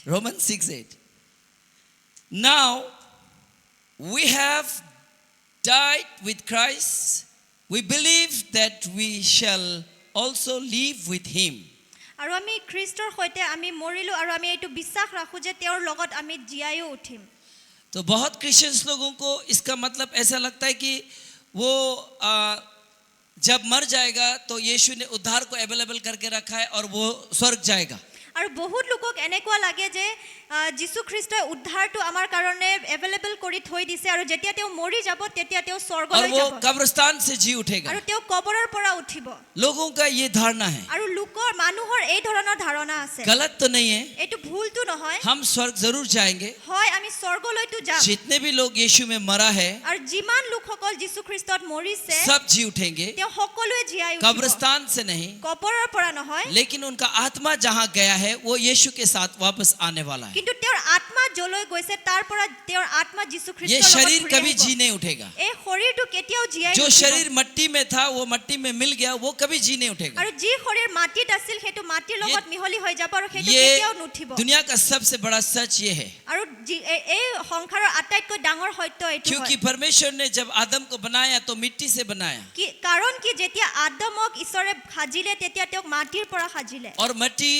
Romans 6:8. Now we have died with Christ. We believe that we shall also live with him. আৰু আমি খ্ৰীষ্টৰ সৈতে আমি মৰিলো আৰু আমি এইটো বিশ্বাস ৰাখো যে তেওঁৰ লগত আমি জীয়াইও উঠিম। तो बहुत क्रिश्चियंस लोगों को इसका मतलब ऐसा लगता है कि वो जब मर जाएगा तो यीशु ने उद्धार को अवेलेबल करके रखा है और वो स्वर्ग जाएगा। আৰু বহুত লোকক এনেকুৱা লাগে যে যীশু খ্ৰীষ্টই উদ্ধাৰটো আমাৰ কাৰণে এভেইলেবল কৰি থৈ দিছে আৰু যেতিয়া তেওঁ মৰি যাব তেতিয়া তেওঁ স্বৰ্গলৈ যাব और वो कब्रिस्तान से जी उठेगा। আৰু তেওঁ কবৰৰ পৰা উঠিব। लोगों का ये धारणा है। আৰু লোকৰ মানুহৰ এই ধৰণৰ ধাৰণা আছে। गलत तो नहीं है। এইটো ভুলটো নহয়। हम स्वर्ग जरूर जाएंगे। হয় আমি স্বৰ্গলৈতো যাম। जितने भी लोग यीशु में मरा है আৰু যিমান লোকসকল যীশু খ্ৰীষ্টত মৰিছে सब जी उठेंगे। তেওঁ সকলোৱে জীয়াই উঠিব। कब्रिस्तान से नहीं, কবৰৰ পৰা নহয়। लेकिन उनका आत्मा जहाँ गया है वो यीशु के साथ वापस आने वाला है। কিন্তু তেওঁৰ আত্মা যলৈ গৈছে তাৰ পৰা তেওঁৰ আত্মা যীশু খ্ৰীষ্টৰ ये লগত शरीर ঘূৰি कभी আহিব। जी नहीं उठेगा। এই শৰীৰটো কেতিয়াও জীয়াই जो নুঠিব। शरीर मिट्टी में था वो मिट्टी में मिल गया, वो कभी जी नहीं उठेगा। আৰু যি শৰীৰ মাটিত আছিল সেইটো মাটিৰ লগত মিহলি হৈ যাব আৰু সেইটো ये কেতিয়াও নুঠিব। दुनिया का सबसे बड़ा सच ये है, আৰু এই সংসাৰৰ আটাইতকৈ ডাঙৰ সত্য এইটো क्योंकि হয়। परमेश्वर ने जब आदम को बनाया तो मिट्टी से बनाया কাৰণ কি যেতিয়া আদমক ঈশ্বৰে সাজিলে তেতিয়া তেওঁক মাটিৰ পৰা সাজিলে। और मिट्टी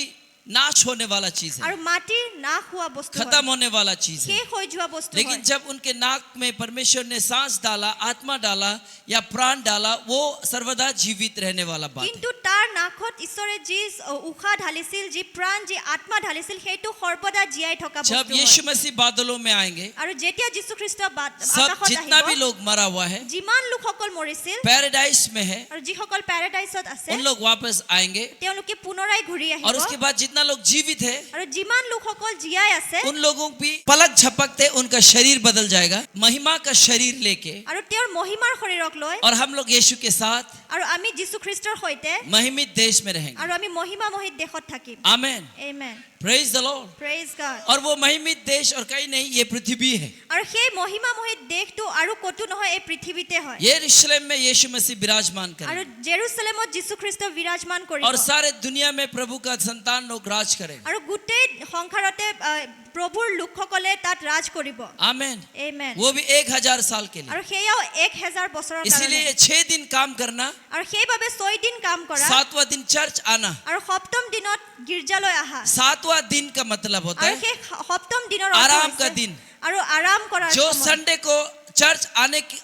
नाश होने वाला चीज है, আৰু মাটি নাশ হোৱা বস্তু হয়। खत्म होने वाला चीज है। শেষ হৈ যোৱা বস্তু लेकिन হয়। जब उनके नाक में परमेश्वर ने सांस डाला, आत्मा डाला या प्राण डाला, वो सर्वदा जीवित रहने वाला बात है। কিন্তু তাৰ নাকত ঈশ্বৰে যি উশাহ ঢালিছিল, যি প্ৰাণ, যি আত্মা ঢালিছিল সেইটো সৰ্বদা জীয়াই থকা जब বস্তু यीशु হয়। मसीह बादलों में आएंगे, আৰু যেতিয়া যীশু খ্ৰীষ্ট सब আকাশত जितना भी আহিব, लोग मरा हुआ है যিমান লোকসকল মৰিছিল पैराडाइस में है, আৰু যিসকল পেৰাডাইছত আছে उन लोग वापस आएंगे। তেওঁলোকে পুনৰাই ঘূৰি और उसके আহিব। बाद जितना लोग जीवित है আৰু যিমান লোকসকল জীয়াই আছে उन लोगों भी पलक झपकते उनका शरीर बदल जाएगा, महिमा का शरीर लेके, আৰু তেওঁৰ মহিমাৰ শৰীৰক লৈ और हम लोग यीशु के साथ আৰু আমি যীশু খ্ৰীষ্টৰ সৈতে महिमित देश में रहेंगे। আৰু আমি মহিমামহিত দেশত থাকিম। Amen, amen. Praise the Lord. Praise God. और वो महिमित देश और कहीं नहीं, ये पृथ्वी है। আৰু সেই মহিমামহিত দেশটো আৰু কতো নহয়, এই পৃথিৱীতে হয়। यरूशलेम में यीशु मसीह विराजमान আৰু करें জেৰুসালেমত যীশু খ্ৰীষ্ট বিৰাজমান কৰিব। और सारे दुनिया में प्रभु का संतान लोग राज करें। আৰু গোটেই সংসাৰতে প্ৰভুৰ লোকসকলে তাত ৰাজ কৰিব। आमेन। আমেন। वो भी 1000 साल के लिए। আৰু সেয়াও 1000 বছৰৰ इसीलिए কাৰণে। 6 दिन काम करना, আৰু সেইবাবে 6 দিন কাম কৰা 7वां दिन चर्च आना। আৰু সপ্তম দিনত গীৰ্জালৈ আহা। 7वां दिन का मतलब होता আৰু है সেই সপ্তম দিনৰ অৰ্থ आराम হৈছে का दिन। আৰু আৰাম কৰাৰ जो সময়। संडे को चर्च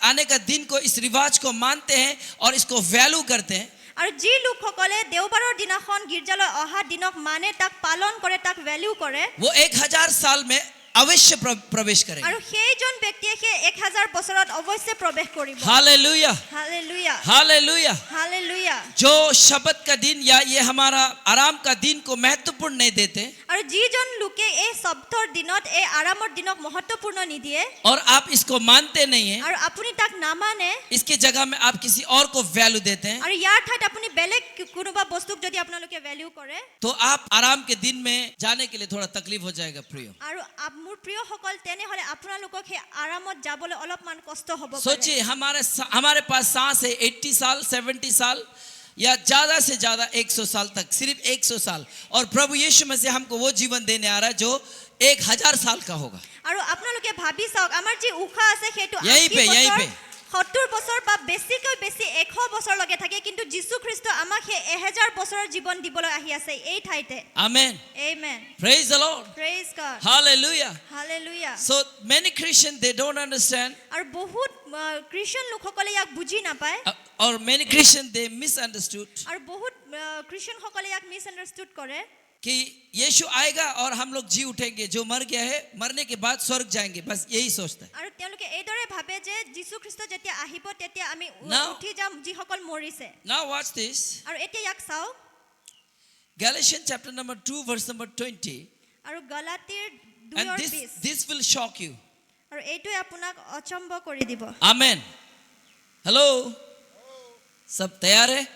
आने का दिन को इस रिवाज को मानते हैं और इसको वैल्यू करते हैं, আৰু যি লোকসকলে দেওবাৰৰ দিনাখন গীৰ্জালৈ অহা দিনক মানে তাক পালন কৰে, তাক ভ্যালু কৰে, वो 1000 साल में अवश्य प्रवेश करेंगे। আৰু সেইজন ব্যক্তিয়ে সেই 1000 বছৰত অৱশ্যে প্ৰৱেশ কৰিব। Hallelujah, hallelujah, hallelujah. হালেলুয়া। जो शब्द का दिन या ये हमारा आराम का दिन को महत्वपूर्ण नहीं देते আৰু যিজন লোকে এই সপ্তাহৰ দিনত এই আৰামৰ দিনক মহত্বপূৰ্ণ নিদিয়ে और आप इसको मानते नहीं हैं, আৰু আপুনি তাক নামানে इसके जगह में आप किसी और को वैल्यू देते हैं, আৰু ইয়াৰ ঠাইত আপুনি বেলেগ কোনোবা বস্তুক যদি আপোনালোকে ভ্যালু কৰে, तो आप आराम के दिन में जाने के लिए थोड़ा तकलीफ हो जाएगा प्रियो। আৰু মোৰ প্ৰিয়সকল তেনেহলে আপোনালোকক সেই আৰামত যাবলৈ অলপমান কষ্ট হ'ব পাৰে। सोचिए हमारे पास सांस है 80 साल 70 साल या ज्यादा से ज्यादा 100 साल तक, सिर्फ 100 साल, और प्रभु यीशु मसीह हमको वो जीवन देने आ रहा है जो 1000 साल का होगा। আৰু আপোনালোকে ভাবি চাওক আমাৰ যি উশাহ আছে সেইটো यहीं 80 पे 70 বছৰ বা বেছিকৈ বেছি 100 বছৰলৈকে থাকে, কিন্তু যীশু খ্ৰীষ্ট আমাক সেই 1000 বছৰৰ জীৱন দিবলৈ আহি আছে এই ঠাইতে। आमेन, amen. praise the Lord, praise god. hallelujah। Hallelujah. So many Christians they don't understand, আৰু বহুত খ্ৰীষ্টিয়ান লোকসকলে ইয়াক বুজি নাপায়, or many Christians they misunderstood আৰু বহুত খ্ৰীষ্টিয়ানসকলে ইয়াক মিসআন্ডাৰস্টুড কৰে कि यीशु आएगा और हम लोग जी उठेंगे, जो मर गया है मरने के बाद स्वर्ग जाएंगे, बस यही सोचता है। আৰু তেওঁলোকে এইদৰে ভাবে যে যীশু খ্ৰীষ্ট যেতিয়া আহিব তেতিয়া আমি Now- উঠি যাম যিসকল মৰিছে। Now watch this, আৰু এতিয়া ইয়াক চাওক, Galatians chapter number 2 verse number 20, আৰু গলাতীৰ and 2:20, this will shock you. আৰু এইটোৱে আপোনাক অচম্ব কৰি দিব। आमेन। हेलो, सब तैयार है?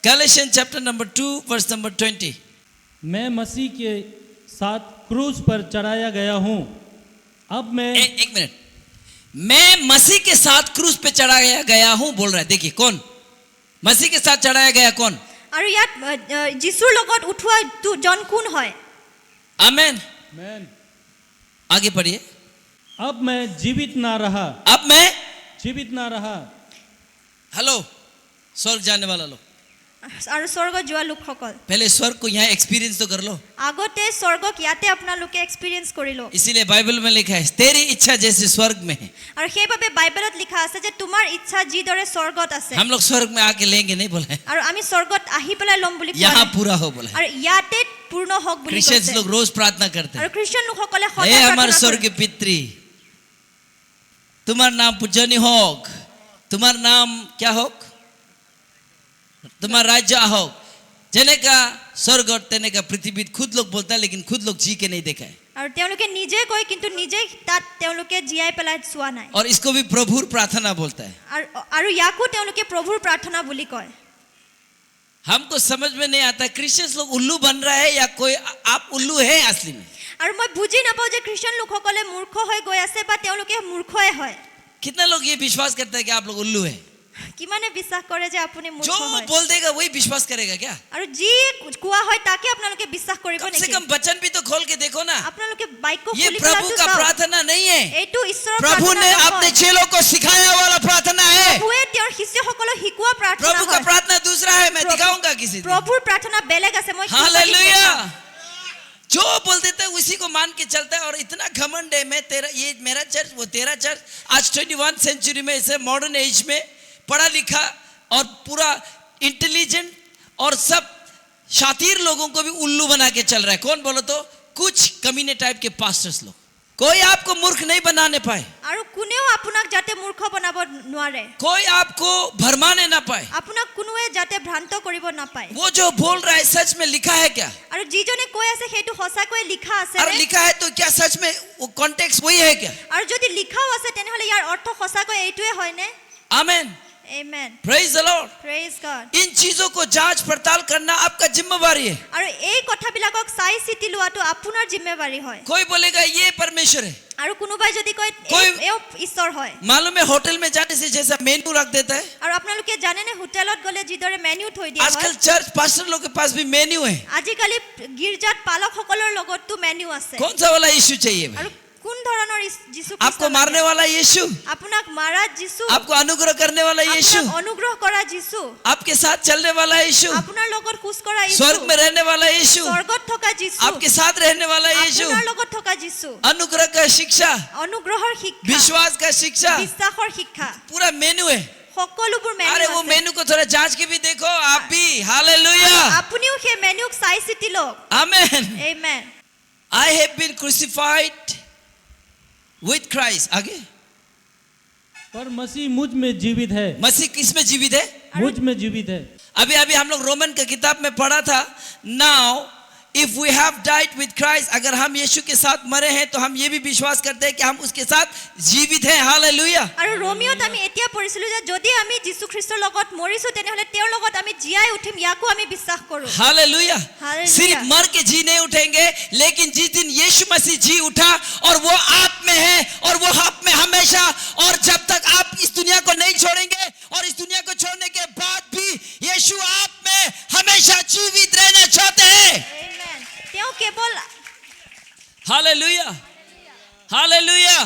Galatians chapter number 2 verse number 20. मैं मसीह के साथ क्रूस पर चढ़ाया गया हूँ। अब मैं एक मिनट, मैं मसीह के साथ क्रूस पे चढ़ाया गया हूँ बोल रहा है। देखिए कौन मसीह के साथ चढ़ाया गया, कौन? আৰু ইয়াত যীশুৰ লগত উঠোৱা জন কোন হয়? आमेन। मैन आगे पढ़िए। अब मैं जीवित ना रहा, अब मैं जीवित ना रहा, हेलो स्वर्ग जाने वाला लोग, আৰু স্বৰ্গ যোৱা লোকসকল पहले स्वर्ग को यहाँ एक्सपीरियंस तो कर लो। আগতে স্বৰ্গক ইয়াতে আপোনালোকে এক্সপিৰিয়েন্স কৰি লওক। इसीलिए बाइबल में लिखा है तेरी इच्छा जैसे स्वर्ग में है। আৰু সেইবাবে বাইবেলত লিখা আছে যে তোমাৰ ইচ্ছা যিদৰে স্বৰ্গত আছে हम लोग स्वर्ग में आके लेंगे नहीं बोला है, আৰু আমি স্বৰ্গত আহি পেলাই ল'ম বুলি কোৱা यहाँ নাই। पूरा हो बोला है। আৰু ইয়াতে পূৰ্ণ হওক বুলি क्रिश्चियंस কৈছে। लोग रोज प्रार्थना करते আৰু हैं, খ্ৰীষ্টিয়ান লোকসকলে हे সদায় हमारे প্ৰাৰ্থনা स्वर्ग কৰে। के पितृ, तुम्हारा नाम पूजनी होग, तुम्हारा नाम क्या होग, तुम्हारा राज्य होग। जने का स्वर्ग और तेने का पृथ्वी खुद लोग बोलता है, लेकिन खुद लोग जी के नहीं देखा है। আৰু তেওঁলোকে নিজে কয় কিন্তু নিজে তাত তেওঁলোকে জীয়াই পেলাই চোৱা নাই। और इसको भी प्रभुर प्रार्थना बोलता है। আৰু ইয়াকো তেওঁলোকে প্ৰভুৰ প্ৰাৰ্থনা বুলি কয়। हमको समझ में नहीं आता क्रिश्चियंस लोग उल्लू बन रहा है या कोई आप उल्लू है असली में। আৰু মই বুজি নাপাওঁ যে খ্ৰীষ্টিয়ান লোকসকলে মূৰ্খ হৈ গৈ আছে বা তেওঁলোকে মূৰ্খই হয়। कितना लोग ये विश्वास करते हैं कि आप लोग उल्लू है? কিমানে বিশ্বাস কৰে যে আপুনি जो মূৰ্খ হয়? बोल देगा वही विश्वास करेगा क्या? আৰু যি কোৱা হয় তাকে আপোনালোকে বিশ্বাস কৰিব कम से নেকি? कम वचन भी तो खोल के देखो ना। আপোনালোকে বাক্য ये খুলি प्रभु পেলাই का চাওক। प्रार्थना नहीं है, এইটো ঈশ্বৰৰ प्रभु প্ৰাৰ্থনা ने নহয়। अपने चेलों को सिखाया वाला प्रार्थना है। প্ৰভুৱে তেওঁৰ শিষ্যসকলক শিকোৱা প্ৰাৰ্থনা प्रभु का হয়। प्रार्थना दूसरा है, मैं प्रभु- दिखाऊंगा किसी दिन। প্ৰভুৰ প্ৰাৰ্থনা বেলেগ আছে। মই हालेलुया। जो बोल देता है उसी को मान के चलता है। और इतना घमंड है, मैं तेरा ये मेरा चर्च वो तेरा चर्च। आज 21 सेंचुरी में इसे मॉडर्न एज में पढ़ा लिखा और पूरा इंटेलिजेंट और सब शातिर लोगों को भी उल्लू बना के चल रहा है। कौन बोलो तो? कुछ कमीने टाइप के पास्टर्स लोग। कोई आपको मूर्ख नहीं बनाने पाए, আৰু কোনেও আপোনাক যাতে মূৰ্খ বনাব নোৱাৰে, कोई आपको भरमाने ना पाए। আপোনাক কোনোৱে যাতে ভ্ৰান্ত কৰিব নাপায়। वो जो बोल रहा है सच में लिखा है क्या? আৰু যিজনে কৈ আছে সেইটো সঁচাকৈ লিখা আছে और নে? लिखा है तो क्या सच में वो कॉन्टेक्स्ट वही है क्या? আৰু যদি লিখাও আছে তেনেহলে ইয়াৰ অৰ্থ সঁচাকৈ এইটোৱে হয়নে? Amen, amen. Praise the Lord. Praise God. इन चीजों को जांच पड़ताल करना आपका जिम्मेवारी है। আৰু এই কথাবিলাকক চাই চিতি লোৱাটো আপোনাৰ জিম্মেৱাৰী হয়। कोई बोलेगा ये परमेश्वर है, আৰু কোনোবাই যদি কয় কৈ- এও ঈশ্বৰ হয়। मालूम है होटल में जाने से जैसा मेनू रख देता है, আৰু আপোনালোকে জানেনে হোটেলত গ'লে যিদৰে মেনু থৈ দিয়া आजकल হয়, चर्च पास्टर लोग के पास भी मेन्यू है। আজিকালি গীৰ্জাত পালকসকলৰ লগতো মেনু আছে। कौन सा वाला यीशु चाहिए भाई? আৰু কোন ধৰণৰ যীশু आपको मारने वाला यीशु, আপোনাক মাৰা যীশু, आपको अनुग्रह करने वाला यीशु, আপোনাক অনুগ্ৰহ কৰা যীশু, आपके साथ चलने वाला यीशु, আপোনাৰ লগত খোজ কৰা যীশু, स्वर्ग में रहने वाला यीशु, স্বৰ্গত থকা যীশু, आपके साथ रहने वाला यीशु, আপোনাৰ লগত থকা যীশু, अनुग्रह का शिक्षा, অনুগ্ৰহৰ শিক্ষা, विश्वास का शिक्षा, বিশ্বাসৰ শিক্ষা, पूरा मेनू है। সকলোবোৰ अरे মেনু वो আছে। मेनू को थोड़ा जांच के भी देखो आप भी। हालेलुया, আপুনিও সেই মেনুক চাই চিতি লওক। आमेन। Amen. I have been crucified with Christ। आगे, पर मसीह मुझ में जीवित है, मसीह किस में जीवित है? मुझ में जीवित है। अभी अभी हम लोग रोमन का किताब में पढ़ा था। Now if we have died with Christ, अगर हम यीशु के साथ मरे हैं तो हम ये भी विश्वास करते हैं कि हम उसके साथ जीवित हैं। हालेलुया। আৰু ৰোমিওত আমি এতিয়া পঢ়িছিলো যে যদি আমি যীশু খ্ৰীষ্টৰ লগত মৰিছো তেনেহলে তেওঁৰ লগত আমি জীয়াই উঠিম, ইয়াকো আমি বিশ্বাস কৰো। हालेलुया। हालेलुया। सिर्फ मर के जी नहीं उठेंगे, लेकिन जिस दिन यीशु मसीह जी उठा और वो आप में है और वो आप में हमेशा, और जब तक आप इस दुनिया को नहीं छोड़ेंगे और इस दुनिया को छोड़ने के बाद भी यीशु आप में हमेशा जीवित रहना चाहते हैं। আমেন। তেওঁ কেৱল हालेलुया, हालेलुया।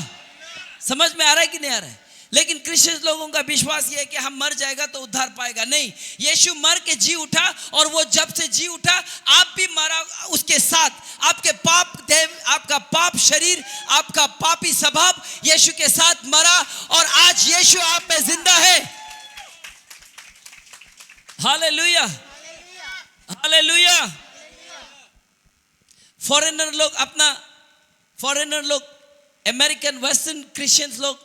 समझ में आ रहा है कि नहीं आ रहा है? लेकिन क्रिश्चियन लोगों का विश्वास ये है कि हम मर जाएगा तो उद्धार पाएगा। नहीं, यीशु मर के जी उठा और वो जब से जी उठा आप भी मरा उसके साथ। आपके पाप देह, आपका पाप शरीर, आपका पापी स्वभाव यीशु के साथ मरा और आज यीशु आप में जिंदा है। Hallelujah, hallelujah. फॉरेनर लोग अमेरिकन वेस्टर्न क्रिश्चियंस लोग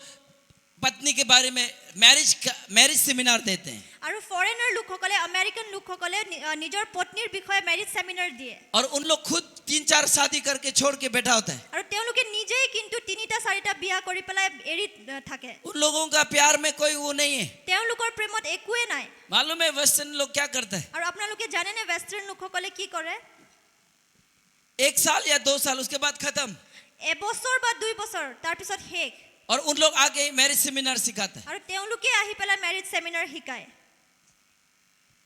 पत्नी के बारे में मैरिज सेमिनार देते हैं। আৰু ফৰেনাৰ লোকসকলে আমেৰিকান লোকসকলে নিজৰ পত্নীৰ বিষয়ে মেৰিজ সেমিনাৰ দিয়ে। और उन लोग खुद 3-4 शादी करके छोड़ के बैठा होता है। আৰু তেওঁলোকে নিজেই কিন্তু 3টা-4টা বিয়া কৰি পেলাই এৰি থাকে। उन लोगों का प्यार में कोई वो नहीं है। তেওঁলোকৰ প্ৰেমত একোৱে নাই। मालूम है वेस्टर्न लोग क्या करता है? আৰু আপোনালোকে জানেনে ৱেষ্টাৰ্ণ লোকসকলে কি কৰে? 1 साल या 2 साल उसके बाद खत्म। এবছৰ বা 2 বছৰ তাৰ পিছত শেষ। और उन लोग आके मैरिज सेमिनार सिखाता है। আৰু তেওঁলোকে আহি পেলাই মেৰিজ সেমিনাৰ শিকায়।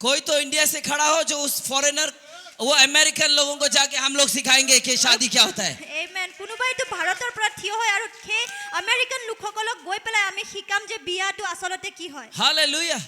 कोई तो इंडिया से खड़ा हो जो उस फॉरेनर वो अमेरिकन लोगों को जाके हम लोग सिखाएंगे कि शादी क्या होता है। কোনোবাইতো ভাৰতৰ পৰা থিয় হয় আৰু সেই আমেৰিকান লোকসকলক গৈ পেলাই আমি শিকাম যে বিয়াটো আচলতে কি হয় हालेलुया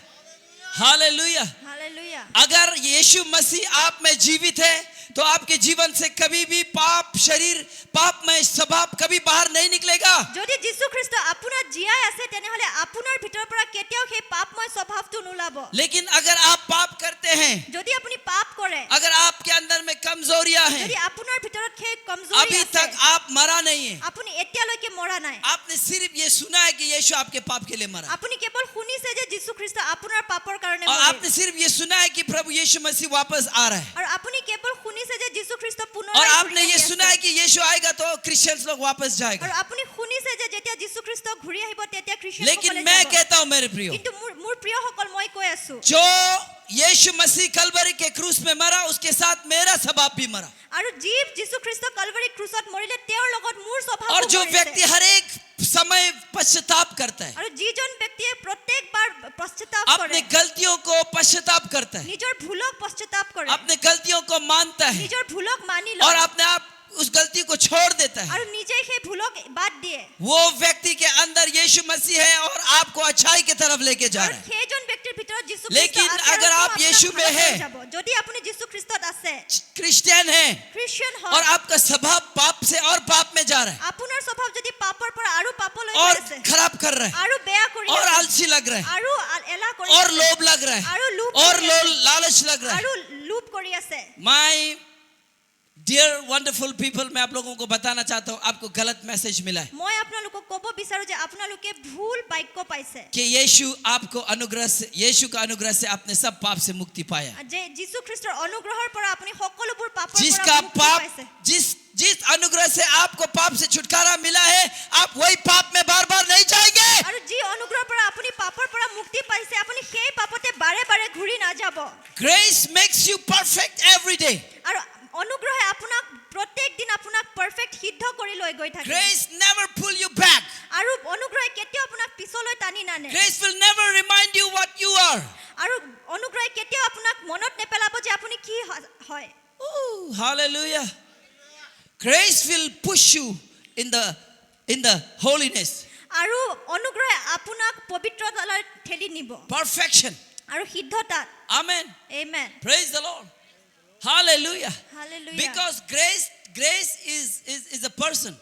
हालेलुया হালেলুয়া अगर यीशु मसीह आप में जीवित है तो आपके जीवन से कभी भी पाप शरीर पाप में स्वभाव कभी बाहर नहीं निकलेगा যদি যীশু খ্ৰীষ্ট আপোনাৰ জীয়াই আছে তেনেহলে আপোনাৰ ভিতৰৰ পৰা কেতিয়াও সেই পাপময় স্বভাৱটো নোলাব लेकिन अगर आप पाप करते हैं যদি আপুনি পাপ কৰে अगर आपके अंदर में कमजोरियां हैं যদি আপোনাৰ ভিতৰত সেই কমজোৰি अभी আছে तक आप मरा नहीं है আপুনি এতিয়ালৈকে মৰা নাই आपने सिर्फ ये सुना है कि यीशु आपके पाप के लिए मरा আপুনি কেৱল শুনিছে যে যীশু খ্ৰীষ্ট আপোনাৰ পাপৰ কাৰণে और মৰিল आपने सिर्फ ये सुना है कि प्रभु यीशु मसीह वापस आ रहा है আৰু আপুনি কেৱল শুনিছে যে যীশু খ্ৰীষ্ট और পুনৰাই आपने ये सुना है कि यीशु आएगा तो क्रिश्चियंस लोग वापस আৰু जाएगा আপুনি শুনিছে যে যেতিয়া যীশু খ্ৰীষ্ট ঘূৰি আহিব তেতিয়া খ্ৰীষ্টিয়ান लेकिन मैं कहता हूं मेरे प्रियो কিন্তু মোৰ প্ৰিয়সকল মই কৈ আছো जो यीशु मसीह कलवरी के क्रूस में मरा उसके साथ मेरा स्वभाव भी मरा আৰু জীৱ যীশু খ্ৰীষ্ট কলভাৰী ক্ৰুচত মৰিলে তেওঁৰ লগত মোৰ স্বভাৱ और जो व्यक्ति हर एक समय पश्चाताप करता है আৰু যিজন ব্যক্তিয়ে প্ৰত্যেকবাৰ পশ্চাতাপ কৰে अपनी गलतियों को पश्चाताप करता है নিজৰ ভুলক পশ্চাতাপ কৰে अपनी गलतियों को मानता है নিজৰ ভুলক মানি और লয় अपने आप उस गलती को छोड़ देता है আৰু নিজেই সেই ভুলক বাদ দিয়ে वो व्यक्ति के अंदर यीशु मसीह है और आपको अच्छाई की तरफ लेके जा আৰু रहा है সেইজন ব্যক্তিৰ ভিতৰত যীশু लेकिन খ্ৰীষ্ট আছে अगर আৰু आप তেওঁ यीशु আপোনাক में ভাল हैं, কৰি যাব। যদি আপুনি যীশু খ্ৰীষ্টত আছে क्रिश्चियन है খ্ৰীষ্টিয়ান और হয় आपका स्वभाव पाप से और पाप में जा रहा है আপোনাৰ স্বভাৱ যদি পাপৰ পৰা আৰু পাপলৈ গৈ और আছে खराब कर रहा है আৰু বেয়া কৰি और আছে आलसी लग रहा है আৰু এলাহ কৰি और আছে, लोभ लग रहा আৰু है লোভ और কৰি আছে, लालच लग रहा है আৰু লোভ কৰি আছে माय डियर वंडरफुल पीपल मैं आप लोगों को बताना चाहता हूँ आपको गलत मैसेज मिला है মই আপোনালোকক ক'ব বিচাৰো যে আপোনালোকে ভুল বাক্য পাইছে कि यीशु आपको अनुग्रह से यीशु का अनुग्रह से आपने सब पाप से मुक्ति पाया যে যীশু খ্ৰীষ্টৰ অনুগ্ৰহৰ পৰা আপুনি সকলোবোৰ পাপৰ जिसका পৰা মুক্তি पाप পাইছে जिस अनुग्रह से आपको पाप से छुटकारा मिला है आप वही पाप में बार बार नहीं जाएंगे আৰু যি অনুগ্ৰহৰ পৰা আপুনি পাপৰ পৰা মুক্তি পাইছে আপুনি সেই পাপতে বাৰে বাৰে ঘূৰি নাযাব grace makes you perfect every day আৰু অনুগ্ৰহে আপোনাক প্ৰত্যেক দিন আপোনাক পাৰফেক্ট সিদ্ধ কৰি লৈ গৈ থাকে grace never pull you back আৰু অনুগ্ৰহে কেতিয়াও আপোনাক পিছলৈ টানি নানে grace will never remind you what you are আৰু অনুগ্ৰহে কেতিয়াও আপোনাক মনত নেপেলাব যে আপুনি কি হয় Ooh, hallelujah grace will push you in the holiness আৰু অনুগ্ৰহে আপোনাক পবিত্ৰতালৈ ঠেলি নিব perfection আৰু সিদ্ধতাত amen amen praise the Lord hallelujah hallelujah because grace is a person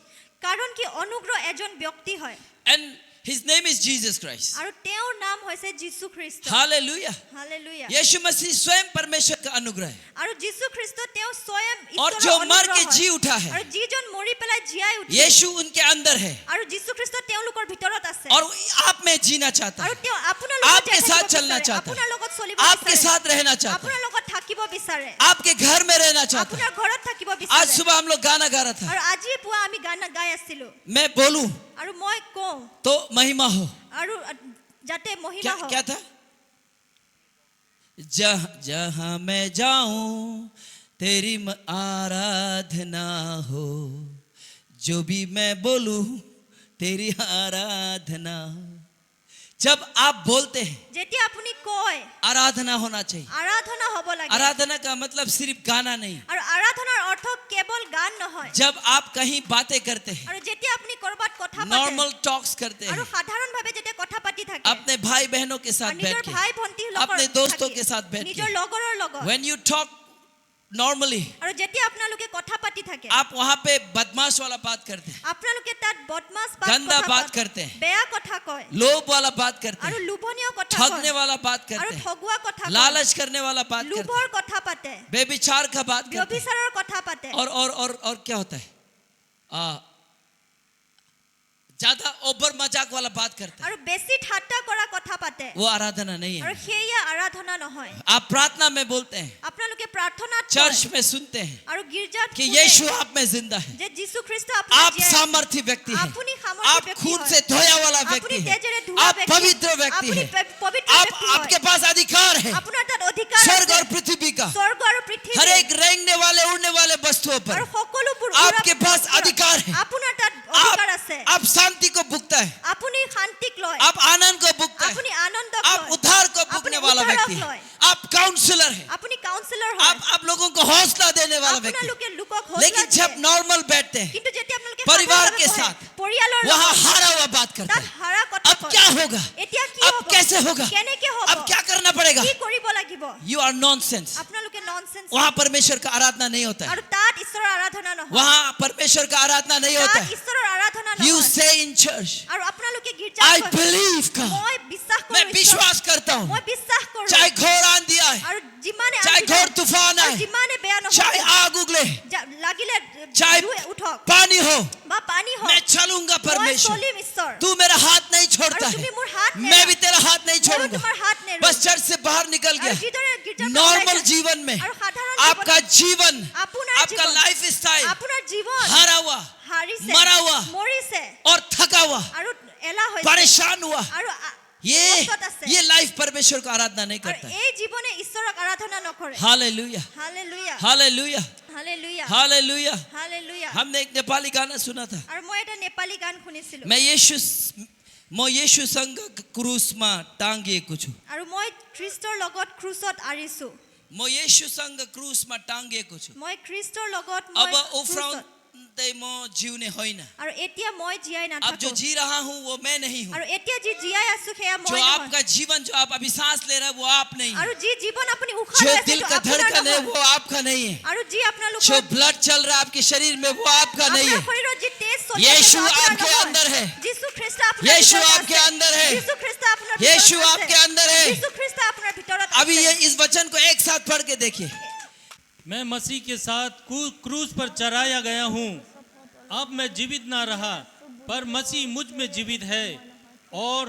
কাৰণ কি অনুগ্ৰহ এজন ব্যক্তি হয় and his name is Jesus Christ আৰু তেওঁৰ নাম হৈছে যীশু খ্ৰীষ্ট hallelujah হালেলুয়া यीशु मसीह स्वयं परमेश्वर का अनुग्रह है আৰু যীশু খ্ৰীষ্ট তেওঁ স্বয়ं और ঈশ্বৰৰ जो मर অনুগ্ৰহ के হয়। जी उठा है আৰু যিজন মৰি পেলাই জীয়াই উঠিছে यीशु उनके अंदर है আৰু যীশু খ্ৰীষ্ট তেওঁলোকৰ ভিতৰত আছে और आप में जीना चाहता আৰু है তেওঁ আপোনাৰ লগত आपके জীয়াই साथ থাকিব चलना বিচাৰে, चाहता আপোনাৰ है লগত চলিব आपके বিচাৰে साथ रहना चाहता আপোনাৰ है লগত থাকিব বিচাৰে आपके घर में रहना चाहता है আপোনাৰ ঘৰত থাকিব आज বিচাৰে सुबह हम लोग गाना गा रहा था আৰু আজি পুৱা আমি গান গাই আছিলো मैं बोलूं আৰু মই কওঁ तो महिमा हो আৰু যাতে মহিমা क्या হয় क्या था जहां मैं जाऊं तेरी आराधना हो जो भी मैं बोलूं तेरी आराधना जब आप बोलते हैं যেতিয়া আপুনি কয় आराधना होना चाहिए আৰাধনা হ'ব লাগে आराधना का मतलब सिर्फ गाना नहीं আৰু আৰাধনাৰ অৰ্থ কেৱল গান নহয় जब आप कहीं बातें करते हैं আৰু যেতিয়া আপুনি কৰবাত কথা পাতে नॉर्मल टॉक्स करते আৰু हैं সাধাৰণভাৱে যেতিয়া কথা পাতি থাকে अपने भाई बहनों के আৰু साथ নিজৰ बैठ ভাই के ভন্টি अपने दोस्तों के साथ बैठ নিজৰ के লগৰৰ লগত when you talk normally আৰু যেতিয়া আপোনালোকে কথা পাতি থাকে आप वहां पे बदमाश वाला बात करते हैं আপোনালোকে তাত বদমাছ गंदा কথা बात কয়, करते हैं বেয়া কথা কয় लोभ वाला बात करते আৰু हैं লোভনীয় কথা ठगने কয় वाला बात আৰু करते हैं ঠগুৱা কথা কয়, लालच करने वाला बात करते লোভৰ কথা পাতে हैं बेविचार का बात करते हैं ব্যভিচাৰৰ কথা পাতে और क्या होता है ज्यादा ओवर मजाक वाला बात करते हैं আৰু বেছি ঠাট্টা কৰা কথা পাতে वो आराधना नहीं আৰু है সেয়া আৰাধনা নহয় आप प्रार्थना में बोलते हैं আপোনালোকে প্ৰাৰ্থনাত কয় चर्च में सुनते हैं আৰু গীৰ্জাত कि শুনে यीशु आप में जिंदा है যে যীশু খ্ৰীষ্ট आप আপোনাৰ জীয়াই আছে। सामर्थ्य व्यक्ति हैं আপুনি সামৰ্থ্য आप ব্যক্তি खून হয়। से धोया वाला আপুনি व्यक्ति है তেজেৰে ধোৱা आप ব্যক্তি, पवित्र व्यक्ति আপুনি है পবিত্ৰ आप ব্যক্তি হয়। आपके पास अधिकार है আপোনাৰ তাত অধিকাৰ स्वर्ग আছে और पृथ्वी का স্বৰ্গ আৰু পৃথিৱী हर एक रेंगने वाले उड़ने वाले वस्तुओं पर আৰু সকলোবোৰ आपके पास अधिकार है আপোনাৰ তাত অধিকাৰ आप, আছে आप शांति को भुगता है আপুনি শান্তিক লয় आप आनंद को भुगता है আপুনি আনন্দক आप লয় उद्धार को আপুনি भुगने वाला উদ্ধাৰক व्यक्ति है লয় आप काउंसलर है আপুনি কাউন্সিলৰ হয় आप लोगों को हौसला देने वाला व्यक्ति আপোনালোকে লোকক है হৌসলা लेकिन দিয়ে जब नॉर्मल बैठते हैं কিন্তু যেতিয়া আপোনালোকে परिवार সাধাৰণভাৱে के পঢ়ে, साथ পৰিয়ালৰ वहाँ লগত हारा हुआ बात करता তাত है। হাৰা কথা अब কয়। क्या होगा? এতিয়া কি अब হ'ব? कैसे होगा? কেনেকে হ'ব? अब क्या करना पड़ेगा? কি কৰিব লাগিব? You are nonsense. আপোনালোকে ননসেন্স। वहाँ परमेश्वर का आराधना नहीं होता है। আৰু তাত ঈশ্বৰৰ আৰাধনা নহয়। वहाँ परमेश्वर का आराधना नहीं होता তাত है। ঈশ্বৰৰ আৰাধনা यू নহয়। से इन चर्च আৰু আপোনালোকে आई গীৰ্জাত কয়, बिलीव का, মই বিশ্বাস কৰো मैं ঈশ্বৰ। विश्वास करता हूँ, মই বিশ্বাস কৰো। चाहे घोर आंधी आए, আৰু যিমানে चाहे আঁঠি घोर যায়, तूफान আৰু आए, যিমানে বেয়া चाहे নহয়, आग उगले, লাগিলে चाहे জুই উঠক पानी हो, বা পানী হওক, मैं चलूंगा মই परमेश्वर। চলিম ঈশ্বৰ। तू मेरा हाथ नहीं छोड़ता और है, तुम्हें मोर हाथ नहीं मैं ना। भी तेरा हाथ नहीं ময়ো छोड़ूंगा। তোমাৰ হাত নেৰো। बस चर्च से बाहर निकल আৰু गया। যিদৰে গীৰ্জাৰ পৰা नॉर्मल ওলাই যায়, जीवन में আৰু সাধাৰণ आपका जीवन, আপোনাৰ आपका জীৱন, लाइफ स्टाइल আপোনাৰ জীৱন हारा हुआ, হাৰিছে, মৰা हुआ, মৰিছে और थका हुआ, আৰু এলাহ হৈছে परेशान हुआ, আৰু কষ্টত আছে। ये लाइफ परमेश्वर को आराधना नहीं আৰু करता है। এই জীৱনে ঈশ্বৰক আৰাধনা নকৰে। Hallelujah, hallelujah hallelujah, hallelujah hallelujah. Hallelujah. हमने एक नेपाली गाना सुना था। আৰু মই এটা নেপালী গান শুনিছিলো। म यीशु संग क्रूसमा टांगिएको छु। আৰু মই খ্ৰীষ্টৰ লগত ক্ৰুচত আৰিছো। म यीशु संग क्रूसमा टांगिएको छु। মই খ্ৰীষ্টৰ লগত अब মই उफ्राउँदै म जिउने होइन। আৰু এতিয়া মই জীয়াই अब जो নাথাকো। जी रहा हूँ वो मैं नहीं हूँ। আৰু এতিয়া যি জীয়াই আছো সেয়া जो মই নহয়। आपका जीवन, जो आप अभी सांस ले रहे हैं वो आप नहीं আৰু है। যি জীৱন আপুনি উশাহ जो লৈ আছে दिल সেইটো का আপোনাৰ धड़कन है নহয়। वो आपका नहीं है। আৰু যি जो আপোনালোকৰ ब्लड चल रहा है आपके शरीर में वो आपका नहीं আপোনাৰ है। শৰীৰত যি তেজ চলি यीशु আছে সেইটো আপোনাৰ आपके নহয়। अंदर है। যীশু খ্ৰীষ্ট আপোনাৰ यीशु ভিতৰত आपके আছে। अंदर है। যীশু খ্ৰীষ্ট আপোনাৰ यीशु ভিতৰত आपके আছে। अंदर है। যীশু খ্ৰীষ্ট আপোনাৰ ভিতৰত अभी আছে। ये इस वचन को एक साथ पढ़ के देखिए। मैं मसीह के साथ क्रूस पर चढ़ाया गया हूँ। अब मैं जीवित ना रहा, पर मसीह मुझ में जीवित है, और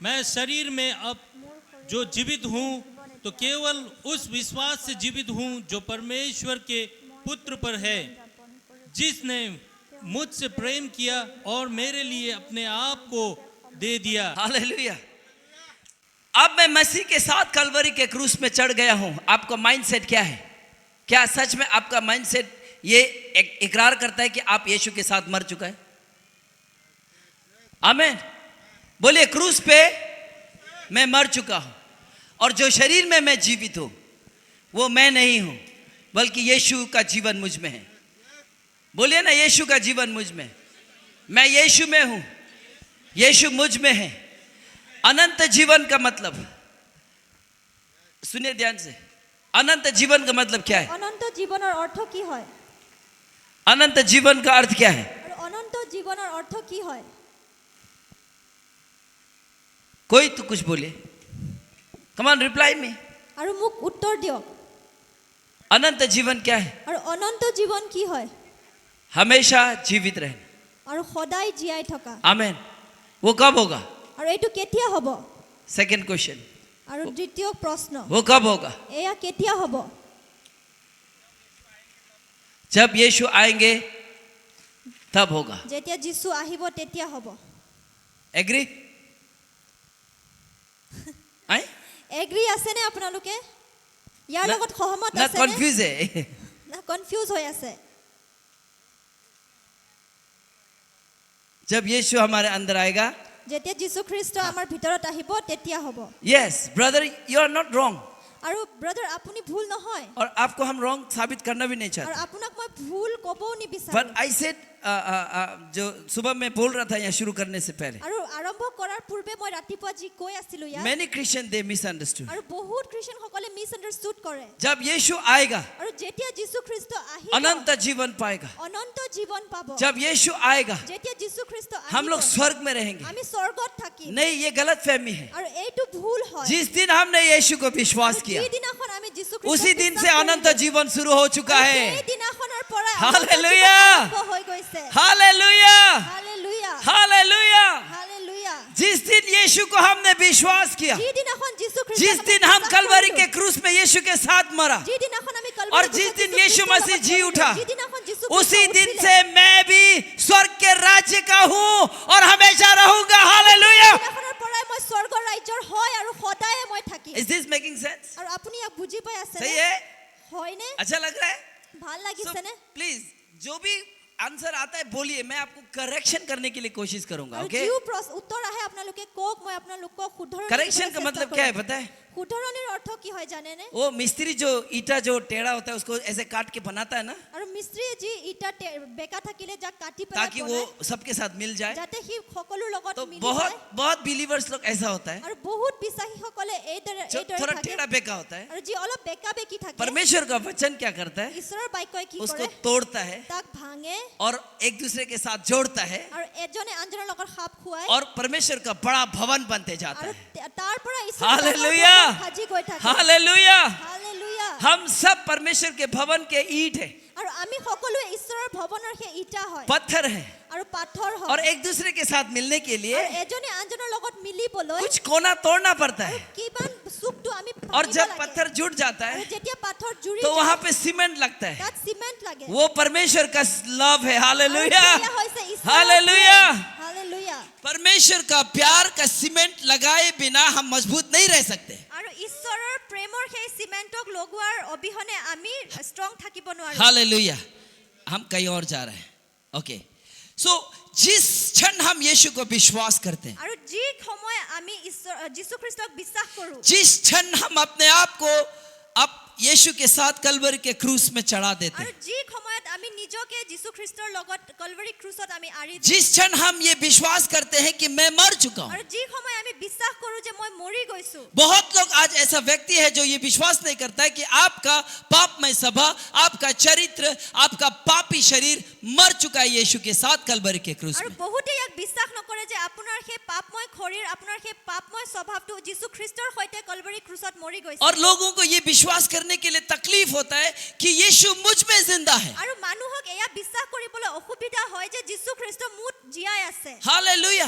मैं शरीर में अब जो जीवित हूँ तो केवल उस विश्वास से जीवित हूँ जो परमेश्वर के पुत्र पर है, जिसने मुझसे प्रेम किया और मेरे लिए अपने आप को दे दिया। हालेलुया। अब मैं मसीह के साथ कलवरी के क्रूस में चढ़ गया हूं। आपका माइंडसेट क्या है? क्या सच में आपका माइंडसेट ये इकरार करता है कि आप यीशु के साथ मर चुका है? आमीन। बोलिए, क्रूस पे मैं मर चुका हूं, और जो शरीर में मैं जीवित हूं वो मैं नहीं हूं, बल्कि यीशु का जीवन मुझ में है। बोलिए ना, यीशु का जीवन मुझ में। मैं यीशु में हूं, यीशु मुझ में है। अनंत जीवन का मतलब, सुनिए ध्यान से, अनंत जीवन का मतलब क्या है? অনন্ত জীৱনৰ অৰ্থ কি হয়? अनंत जीवन का अर्थ क्या है? আৰু অনন্ত জীৱনৰ অৰ্থ কি হয়? कोई तो कुछ बोले। Come on, reply me. আৰু মোক উত্তৰ দিয়ক। अनंत जीवन क्या है? আৰু অনন্ত জীৱন কি হয়? हमेशा जीवित रहना। আৰু সদায় জীয়াই থকা। आमीन। वो कब होगा? আৰু এইটো কেতিয়া হ'ব? सेकंड क्वेश्चन, আৰু দ্বিতীয় প্ৰশ্ন, वो कब होगा? এয়া কেতিয়া হ'ব? जब यीशु आएंगे तब होगा। যেতিয়া যীশু আহিব তেতিয়া হ'ব। एग्री? आए এগ্ৰি আছেনে আপোনালোকে? ইয়াৰ না- লগত সহমত ना আছেনে? कंफ्यूज है? না কনফিউজ হৈ আছে? जब यीशु हमारे अंदर आएगा, যেতিয়া যীশু খ্ৰীষ্ট আমাৰ ভিতৰত আহিব তেতিয়া হ'ব। Yes brother, you are not wrong. আৰু ব্ৰাদাৰ আপুনি ভুল নহয়, और आपको हम रॉन्ग साबित करना भी नहीं আৰু चाहते। আপোনাক মই ভুল ক'বও बट নিবিচাৰোঁ। आई सेड, जो सुबह में बोल रहा था यहाँ शुरू करने से पहले, আৰু আৰম্ভ কৰাৰ পূৰ্বে মই ৰাতিপুৱা যি কৈ আছিলোঁ ইয়াত, many Christians they misunderstood। আৰু বহুত খ্ৰীষ্টানসকলে মিছআণ্ডাৰষ্টুড কৰে। जब यीशु आएगा আৰু যেতিয়া যীশু খ্ৰীষ্ট আহিব अनंत जीवन पाएगा। অনন্ত জীৱন পাব। जब यीशु आएगा যেতিয়া যীশু খ্ৰীষ্ট हम আহিব लोग स्वर्ग में रहेंगे। আমি স্বৰ্গত থাকিম। नहीं, ये गलत फहमी है। আৰু এইটো ভুল হয়। जिस दिन हमने यीशु को विश्वास আৰু किया, যিদিনাখন আমি যীশু उसी খ্ৰীষ্টক दिन বিশ্বাস से अनंत কৰিলোঁ, जीवन शुरू हो चुका আৰু है। সেইদিনাখনৰ পৰাই Hallelujah! অনন্ত জীৱন আৰম্ভ হৈ গৈছে। Hallelujah, hallelujah hallelujah. হালেলুয়া। जिस दिन यीशु को हमने विश्वास किया, যিদিনাখন যীশু খ্ৰীষ্টক जिस আমি दिन हम বিশ্বাস कलवरी কৰিলোঁ, के क्रूस में यीशु के साथ मरा, যিদিনাখন আমি কলভাৰী और ক্ৰুচত जिस दिन যীশু यीशु খ্ৰীষ্টৰ मसीह লগত जी মৰিলোঁ, उठा, যিদিনাখন যীশু उसी খ্ৰীষ্ট दिन উঠিলে, से मैं भी स्वर्ग के राज्य का हूँ और हमेशा रहूंगा। हालेलुया। সেইদিনাখনৰ পৰাই মই স্বৰ্গৰ ৰাজ্যৰ হয় আৰু সদায়ে মই থাকিম। Is this making sense? আৰু আপুনি ইয়াক বুজি পাই আছে सही है? হয়নে? अच्छा लग रहा है? ভাল So, লাগিছেনে? प्लीज जो भी आंसर आता है बोलिए, मैं आपको करेक्शन करने के लिए कोशिश करूंगा। আৰু ओके? যিও উত্তৰ আহে আপোনালোকে কওক, মই আপোনালোকক শুধৰণি करेक्शन का দিবলৈ मतलब চেষ্টা क्या है কৰিম। पता है? শুধৰণিৰ অৰ্থ কি হয় জানেনে? वो मिस्त्री जो ईटा जो टेढ़ा होता है उसको ऐसे काट के बनाता है ना, আৰু মিস্ত্ৰীয়ে যি ইটা বেকা থাকিলে যাক কাটি পেলাই ताकि वो सबके साथ मिल जाए। যাতে সি সকলো লগত तो মিলি बहुत যায়। बहुत बिलीवर्स लोग ऐसा होता है আৰু বহুত বিশ্বাসীসকলে जो এইদৰে थोड़ा থাকে। टेढ़ा बेका होता है। আৰু যি অলপ বেকা বেকি থাকে परमेश्वर का वचन क्या करता है, ঈশ্বৰৰ বাক্যই কি उसको কৰে? तोड़ता है তাক ভাঙে और एक दूसरे के साथ जोड़ता है আৰু এজনে আনজনৰ লগত খাপ খুৱায় और परमेश्वर का बड़ा भवन बनते जाता আৰু है। তাৰ পৰা हालेलुया, সাজি গৈ থাকে। हालेलुया। হালেলুয়া। हम सब परमेश्वर के भवन के ईंट है, আৰু আমি সকলোৱে ঈশ্বৰৰ ভৱনৰ সেই ইটা হয় पत्थर है, আৰু পাথৰ হয়। और एक दूसरे के साथ मिलने के लिए আৰু এজনে আনজনৰ লগত মিলিবলৈ कुछ कोना तोड़ना पड़ता है। কিমান চুকটো আমি और ভাঙিব जब লাগে। पत्थर जुट जाता আৰু है যেতিয়া পাথৰ জুৰি तो যায়, वहां पे सीमेंट लगता है। তাত চিমেণ্ট লাগে। वो परमेश्वर का लव है। আৰু हालेलुया, সেয়া হৈছে ঈশ্বৰৰ हालेलुया। প্ৰেম। হালেলুয়া। परमेश्वर का प्यार का सीमेंट लगाए बिना हम मजबूत नहीं रह सकते। আৰু ঈশ্বৰৰ প্ৰেমৰ সেই চিমেণ্টক লগোৱাৰ অবিহনে আমি ষ্ট্ৰং থাকিব নোৱাৰো। हालेलुया। हम कहीं और जा रहे हैं। ओके, सो जिस क्षण हम यीशु को विश्वास करते हैं, আৰু যি সময় আমি যীশু খ্ৰীষ্টক বিশ্বাস কৰো, जिस क्षण हम अपने आप को अब यीशु के साथ कलवरी के क्रूस में चढ़ा देते আৰু हैं, যি সময়ত আমি নিজকে যীশু খ্ৰীষ্টৰ লগত কলভাৰী ক্ৰুচত আমি আৰি দিওঁ, जिस क्षण हम ये विश्वास करते हैं कि मैं मर चुका हूं। আৰু যি সময় আমি বিশ্বাস কৰো যে মই মৰি গৈছো। बहुत लोग आज ऐसा व्यक्ति है जो ये विश्वास नहीं करता है कि आपका पापमय सभा, आपका चरित्र, आपका पापी शरीर मर चुका है यीशु के साथ कलवरी के क्रूस আৰু में। বহুতে ইয়াক বিশ্বাস নকৰে যে আপোনাৰ সেই পাপময় শৰীৰ, আপোনাৰ সেই পাপময় স্বভাৱটো যীশু খ্ৰীষ্টৰ সৈতে কলভাৰী ক্ৰুচত মৰি গৈছে। और लोगों को ये विश्वास करने के लिए तकलीफ होता है कि यीशु मुझ में जिंदा है। আৰু মানুহক এয়া বিশ্বাস কৰিবলৈ অসুবিধা হয় যে যীশু খ্ৰীষ্ট মুঠ জীয়াই আছে। Hallelujah,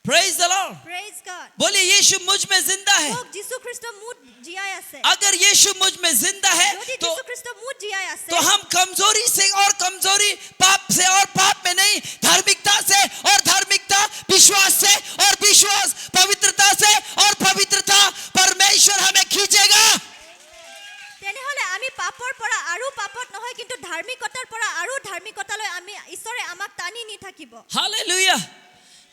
praise the Lord. Praise god. बोलिए यीशु मुझ में जिंदा है। মোক যীশু খ্ৰীষ্ট মুঠ জীয়াই আছে। अगर यीशु मुझ में जिंदा है যদি तो যীশু খ্ৰীষ্ট মুঠ জীয়াই আছে, तो हम कमजोरी से और कमजोरी, पाप से और पाप में नहीं, धार्मिकता से और धार्मिकता, विश्वास से और विश्वास, पवित्रता से और पवित्रता, परमेश्वर हमें खींचेगा। তেনেহলে আমি পাপৰ পৰা আৰু পাপত নহয় কিন্তু ধাৰ্মিকতাৰ পৰা আৰু ধাৰ্মিকতালৈ আমি ঈশ্বৰে আমাক টানি নি থাকিব। हालेलुया।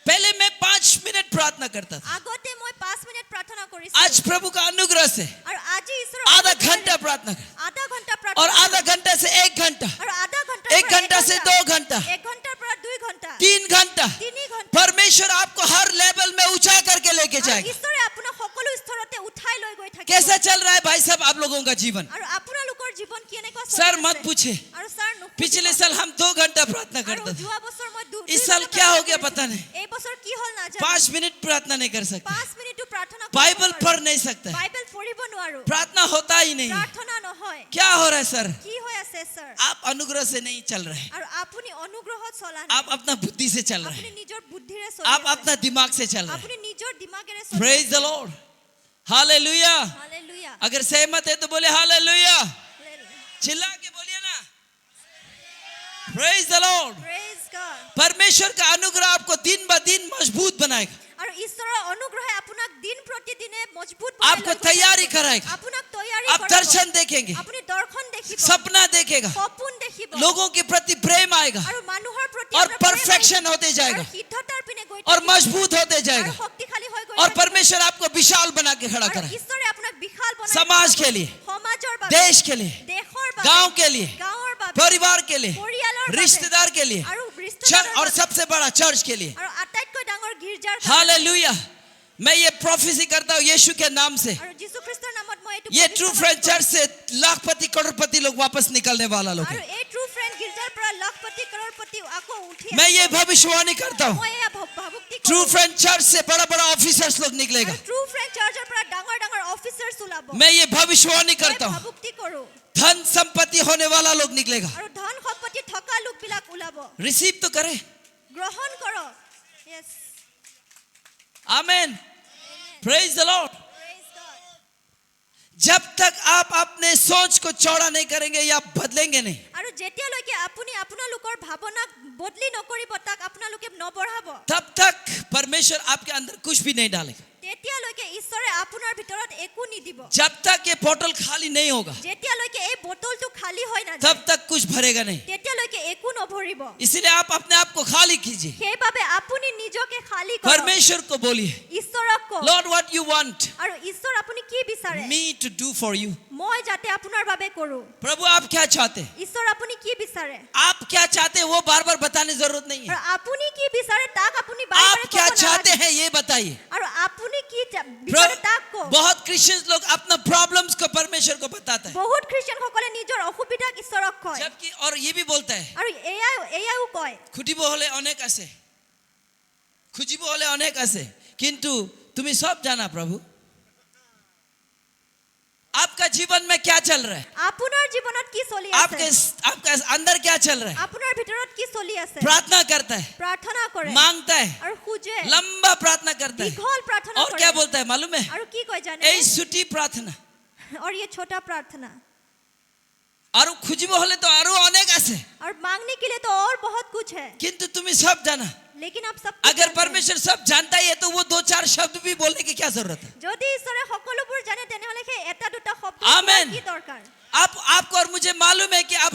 पहले मैं 5 मिनट प्रार्थना करता था, আগতে মই 5 মিনিট প্ৰাৰ্থনা কৰিছিলো आज प्रभु का अनुग्रह से আৰু আজি ঈশ্বৰৰ आधा অনুগ্ৰহেৰে घंटा प्रार्थना कर, আধা ঘণ্টা और প্ৰাৰ্থনা आधा घंटा से 1 घंटा, আৰু আধা ঘণ্টা 1 घंटा से 2 घंटा, 1 ঘণ্টাৰ পৰা 2 ঘণ্টা 3 घंटा। 3 ঘণ্টা। परमेश्वर आपको हर लेवल में ऊंचा करके लेके আৰু जाएगा। ঈশ্বৰে আপোনাক সকলো স্তৰতে উঠাই লৈ গৈ থাকিব। कैसा चल रहा है भाई साहब आप लोगों का जीवन? আৰু আপোনালোকৰ জীৱন কেনেকুৱা চলি सर আছে? मत पूछे, আৰু ছাৰ নুসুধিব। पिछले साल हम 2 घंटा प्रार्थना আৰু करते थे, যোৱা বছৰ মই इस साल क्या हो गया पता नहीं, এই বছৰ কি হ'ল নাজানো। 5 मिनट प्रार्थना नहीं कर सकते, 5 মিনিটো প্ৰাৰ্থনা কৰিব बाइबल নোৱাৰো। पढ़ नहीं सकते, বাইবেল পঢ়িব নোৱাৰো। प्रार्थना होता ही नहीं। প্ৰাৰ্থনা নহয়। क्या हो रहा है सर? কি হৈ আছে ছাৰ? आप अनुग्रह से नहीं चल रहे, আৰু আপুনি অনুগ্ৰহত চলা নাই। आप अपना बुद्धि से चल रहे, আপুনি নিজৰ বুদ্ধিৰে आप চলি আছে। अपना दिमाग से चल रहे। আপুনি নিজৰ দিমাগেৰে চলি praise the Lord, hallelujah. Hallelujah. अगर सहमत है तो बोले हालेलुया, चिल्ला के बोलिए ना, praise the Lord. Praise god. परमेश्वर का अनुग्रह आपको दिन ब दिन मजबूत बनाएगा, আৰু ঈশ্বৰৰ অনুগ্ৰহে আপোনাক দিন প্ৰতিদিনে মজবুত आपको तैयारी कराएगा, আপোনাক তৈয়াৰী आप दर्शन देखेंगे, আপুনি দৰ্শন দেখিব, सपना देखेगा, সপোন দেখিব, लोगों के प्रति प्रेम आएगा আৰু মানুহৰ প্ৰতি और আপোনাৰ প্ৰেম परफेक्शन আহিব। होते जाएगा আৰু সিদ্ধতাৰ পিনে গৈ और থাকিব। मजबूत होते আৰু जाएगा শক্তিশালী হৈ গৈ और থাকিব। परमेश्वर आपको विशाल बना के खड़ा আৰু कराए, ঈশ্বৰে আপোনাক বিশাল বনাই समाज দিব। के लिए, সমাজৰ বাবে, देश के लिए, দেশৰ বাবে, गांव के लिए, গাঁৱৰ বাবে, परिवार के लिए, পৰিয়ালৰ বাবে, रिश्तेदार के लिए, আৰু रिश्तेदाৰৰ और বাবে, सबसे बड़ा चर्च के लिए। আৰু আটাইতকৈ ডাঙৰ গীৰ্জাৰ বাবে। हालेलुया। मैं ये प्रोफेसी करता हूँ यीशु के नाम से, আৰু যীশু খ্ৰীষ্টৰ নামত মই এইটো ये ভৱিষ্যৎবাণী ट्रू কৰোঁ। फ्रेंड चर्च से लाखपति करोड़पति लोग वापस निकलने वाला लोग আৰু है। এই ট্ৰু ফ্ৰেণ্ড গীৰ্জাৰ পৰা লাখপতি কરોড়পতি আকৌ উঠি मैं আহিব। ये भविष्यवाणी करता हूँ, মই এয়া ভাবুক্তি ट्रू কৰোঁ। फ्रेंड चर्च से बड़ा बड़ा ऑफिसर्स लोग निकलेगा। আৰু ট্ৰু ফ্ৰেণ্ড চাৰ্চৰ পৰা ডাঙৰ ডাঙৰ অফিচাৰ্ছ ওলাব। मैं ये भविष्यवाणी মই करता हूँ, ভাবুক্তি কৰোঁ। धन संपत्ति होने वाला लोग निकलेगा। আৰু ধন সম্পত্তি থকা লোকবিলাক ওলাব। रिसीव तो करे, গ্ৰহণ কৰক। Yes. Amen, praise the Lord. Praise God. जब तक आप अपने सोच को चौड़ा नहीं करेंगे या बदलेंगे नहीं, আৰু যেতিয়ালৈকে আপুনি আপোনালোকৰ ভাৱনাক বদলি নকৰিব, তাক আপোনালোকে নবঢ়াব, तब तक परमेश्वर आपके अंदर कुछ भी नहीं डालेगा। তেতিয়ালৈকে ঈশ্বৰে আপোনাৰ ভিতৰত একো নিদিব। जब तक ये बोतल खाली नहीं होगा যেতিয়ালৈকে এই বটলটো খালী হৈ নাযায়, तब तक कुछ भरेगा नहीं। তেতিয়ালৈকে একো নভৰিব। কৰিব इसीलिए आप अपने आप को खाली कीजिए সেইবাবে আপুনি নিজকে খালী কৰক परमेश्वर को बोलिए ঈশ্বৰক কওক लॉर्ड व्हाट यू वांट আৰু ঈশ্বৰ আপুনি কি বিচাৰে me to do for you মই যাতে আপোনাৰ বাবে কৰো प्रभु आप क्या चाहते हैं ঈশ্বৰ আপুনি কি বিচাৰে आप क्या चाहते हैं वो बार बार बताने की जरूरत नहीं আৰু है আপুনি কি বিচাৰে তাক আপুনি বাৰে आप বাৰে क्या ক'ব चाहते নালাগে। हैं ये बताइए আৰু আপুনি কি বিচাৰে তাক কওক बहुत क्रिश्चियंस लोग अपना प्रॉब्लम्स को परमेश्वर को बताता है বহুত খ্ৰীষ্টানসকলে নিজৰ অসুবিধাক ঈশ্বৰক কয় जबकि और ये भी बोलता है আৰু এয়াও কয় খুঁজিব হলে অনেক আছে খুঁজিব হলে অনেক আছে কিন্তু তুমি सब जाना प्रभु आपका जीवन में क्या चल रहा है আপোনাৰ জীৱনত কি চলি आपके আছে आपका अंदर क्या चल रहा है আপোনাৰ ভিতৰত কি চলি আছে प्रार्थना करता है প্ৰাৰ্থনা কৰে मांगता है আৰু খুজে लंबा प्रार्थना करता है দীঘল প্ৰাৰ্থনা और কৰে क्या बोलता है मालूम है আৰু কি কয় জানে এই ছুটি प्रार्थना और ये छोटा प्रार्थना और খুঁজিব হলে তো আরো অনেক আছে और मांगने के लिए तो और बहुत कुछ है কিন্তু তুমি सब जाना लेकिन आप सब अगर परमेश्वर सब जानता ही है तो वो दो चार शब्द भी बोलने की क्या जरूरत है যদি ঈশ্বৰে সকলোবোৰ জানে তেনেহলে সেই এটা দুটা শব্দ आमेन। কি দৰকাৰ आपको और मुझे मालूम है कि अब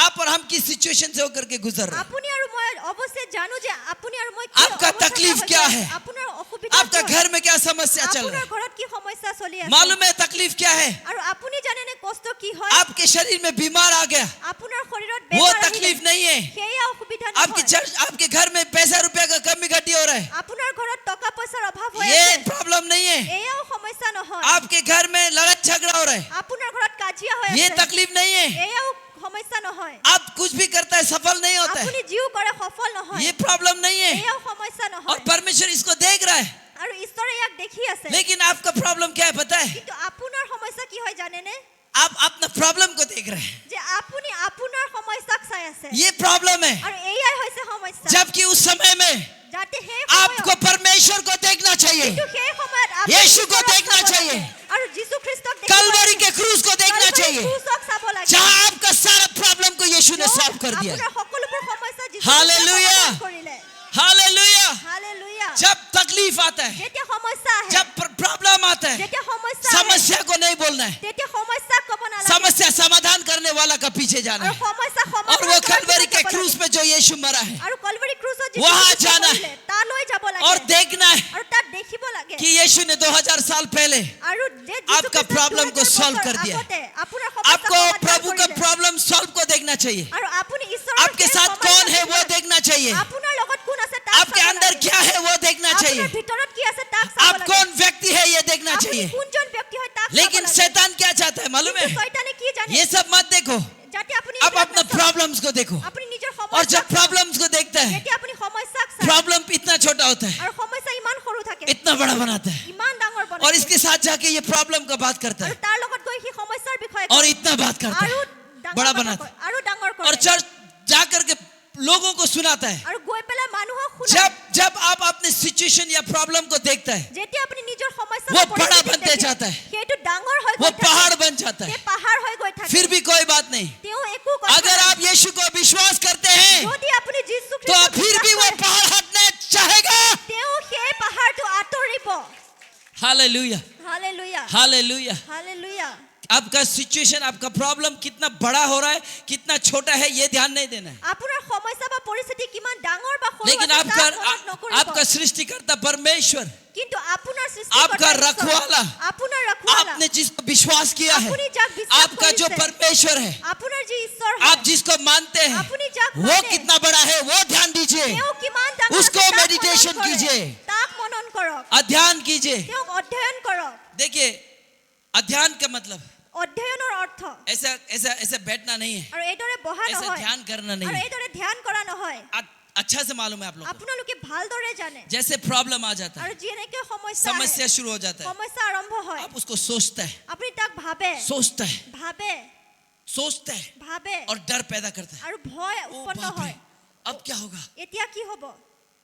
आप और हम किस सिचुएशन से होकर के गुजर रहे हैं আপুনি আৰু মই অৱশ্যে জানো যে আপুনি আৰু মই आपका तकलीफ क्या है? আপোনাৰ অসুবিধা आपका घर में क्या समस्या चल रहा আপোনাৰ है ঘৰত কি সমস্যা চলি আছে मालूम है तकलीफ क्या है আৰু আপুনি জানেনে কষ্ট কি হয় आपके शरीर में बीमार आ गया আপোনাৰ শৰীৰত वो বেমাৰ तकलीफ नहीं है সেয়া অসুবিধা आपके নহয় आपके घर में पैसा रुपया का कमी घटी हो रहा है আপোনাৰ ঘৰত টকা পইচাৰ অভাৱ হৈ ये আছে प्रॉब्लम नहीं है এয়াও সমস্যা নহয় आपके घर में लड़ाई झगड़ा हो रहा है আপোনাৰ ঘৰত কাজিয়া হৈ ये আছে तकलीफ नहीं है এয়াও সমস্যা নহয় आप कुछ भी करता है सफल नहीं होता है আপুনি যিও কৰে সফল নহয় ये प्रॉब्लम नहीं है এয়াও সমস্যা और নহয় परमेश्वर इसको देख रहा है আৰু ঈশ্বৰে ইয়াক দেখি আছে लेकिन आपका प्रॉब्लम क्या है पता है কিন্তু আপোনাৰ সমস্যা কি হয় জানেনে आप अपना प्रॉब्लम को देख रहे हैं যে আপুনি আপোনাৰ সমস্যাক চাই আছে ये प्रॉब्लम है আৰু এয়াই হৈছে সমস্যা जबकि उस समय में যাতে সেই आपको परमेश्वर को देखना चाहिए কিন্তু সেই সময়ত আপুনি यीशु को ঈশ্বৰক देखना চাব चाहिए। লাগে। আৰু যীশু খ্ৰীষ্টক দেখিব कलवरी লাগে। के क्रूस को देखना কালভাৰী चाहिए ক্ৰুচক চাব লাগে। जहां आपका सारा प्रॉब्लम को यीशु ने য'ত सॉल्व कर दिया আপোনাৰ সকলোবোৰ সমস্যা যীশু हालेलुया। খ্ৰীষ্টই সমাধান কৰিলে हालेलुया হালেলুয়া जब तकलीफ आता है যেতিয়া সমস্যা আহে जब प्रॉब्लम आता है যেতিয়া সমস্যা আহে समस्या को नहीं बोलना है তেতিয়া সমস্যা ক'ব নালাগে समस्या समाधान करने वाला का पीछे जाना আৰু है সমস্যা और সমাধান वो কৰাৰ कलवरी के পিছত যাব क्रूस লাগে। पे जो यीशु मरा है আৰু কলভাৰী ক্ৰুচত वहाँ যীশু जाना কৰিলে তালৈ যাব লাগে और देखना है আৰু তাত দেখিব লাগে कि यीशु ने 2000 साल पहले আৰু যে आपका problem को solve कर दिया। আপোনাৰ সমস্যা आपको সমাধান प्रभु का কৰিলে। प्रॉब्लम सॉल्व को देखना चाहिए আৰু আপুনি ঈশ্বৰৰ आपके সেই साथ সমস্যা कौन है वो দেখিব। देखना चाहिए আপোনাৰ লগত কোন আছে তাক आपके চাব अंदर লাগে। क्या है वो देखना আপোনাৰ चाहिए ভিতৰত কি আছে তাক চাব आप লাগে। कौन व्यक्ति है ये देखना আপুনি चाहिए কোনজন ব্যক্তি হয় তাক চাব लेकिन লাগে। शैतान क्या चाहता है मालूम কিন্তু है শয়তানে কি জানে ये सब मत देखो যাতে আপুনি अब এইবিলাক अपना নাচাওক। प्रॉब्लम्स को देखो আপুনি নিজৰ और সমস্যা जब प्रॉब्लम्स को देखता है যেতিয়া আপুনি সমস্যাক চাই प्रॉब्लम इतना छोटा होता है আৰু সমস্যা ইমান সৰু থাকে इतना बड़ा बनाता है ইমান ডাঙৰ और বনায় इसके साथ जाके ये प्रॉब्लम का बात करता আৰু है তাৰ লগত গৈ সি সমস্যাৰ বিষয়ে और কয়। इतना बात करता আৰু है ডাঙৰ बड़ा কথা बनाता কয়, আৰু ডাঙৰ কৰে और चर्च जाकर के लोगों को सुनाता है আৰু গৈ পেলাই মানুহক শুনায় जब आप अपने सिचुएशन या प्रॉब्लम को देखता है যেতিয়া আপুনি নিজৰ সমস্যা वो বা बड़ा পৰিস্থিতি बनते দেখে, जाता है। সেইটো ডাঙৰ হৈ वो গৈ থাকে पहाड़ बन जाता সেই है পাহাৰ হৈ গৈ থাকে फिर भी कोई बात नहीं তেওঁ একো কথা अगर নাই। आप यीशु को विश्वास करते हैं যদি আপুনি যীশু तो খ্ৰীষ্টক फिर भी वो বিশ্বাস কৰে, पहाड़ हटने चाहेगा তেওঁ সেই পাহাৰটো আঁতৰিব हालेलुया হালেলুয়া हालेलुया হালেলুয়া आपका सिचुएशन आपका प्रॉब्लम कितना बड़ा हो रहा है कितना छोटा है ये ध्यान नहीं देना है আপোনাৰ সমস্যা বা পৰিস্থিতি কিমান ডাঙৰ বা সৰু लेकिन আছে, आपका তাক মনত নকৰিব। आपका सृष्टिकर्ता परमेश्वर কিন্তু আপোনাৰ आपका সৃষ্টিকৰ্তা रखवाला, ঈশ্বৰ, আপোনাৰ ৰখৱালা आपने जिसको विश्वास किया है আপুনি যাক বিশ্বাস आपका जो কৰিছে, परमेश्वर है আপোনাৰ যি ঈশ্বৰ आप হয়, जिसको मानते हैं আপুনি যাক वो মানে, कितना बड़ा है वो ध्यान दीजिए তেওঁ কিমান ডাঙৰ उसको আছে, তাক meditation মনন কৰে। कीजिए। তাক মনন কৰক अध्ययन कीजिए তেওঁক অধ্যয়ন কৰক देखिए अध्ययन का मतलब অধ্যয়নৰ অৰ্থ ऐसा ऐसा ऐसा बैठना नहीं है আৰু এইদৰে বহা ऐसा নহয় ध्यान करना नहीं আৰু है এইদৰে ধ্যান কৰা নহয় अच्छा से मालूम है आप लोगों को আপোনালোকে ভালদৰে জানে जैसे प्रॉब्लम आ जाता है আৰু যেনেকৈ সমস্যা समस्या আহে, शुरू हो जाता है সমস্যা আৰম্ভ হয় आप उसको सोचता है আপুনি তাক ভাবে सोचता है ভাবে सोचता है ভাবে और डर पैदा करता है আৰু ভয় ओ উৎপন্ন बाप रे, হয় अब क्या होगा এতিয়া কি হ'ব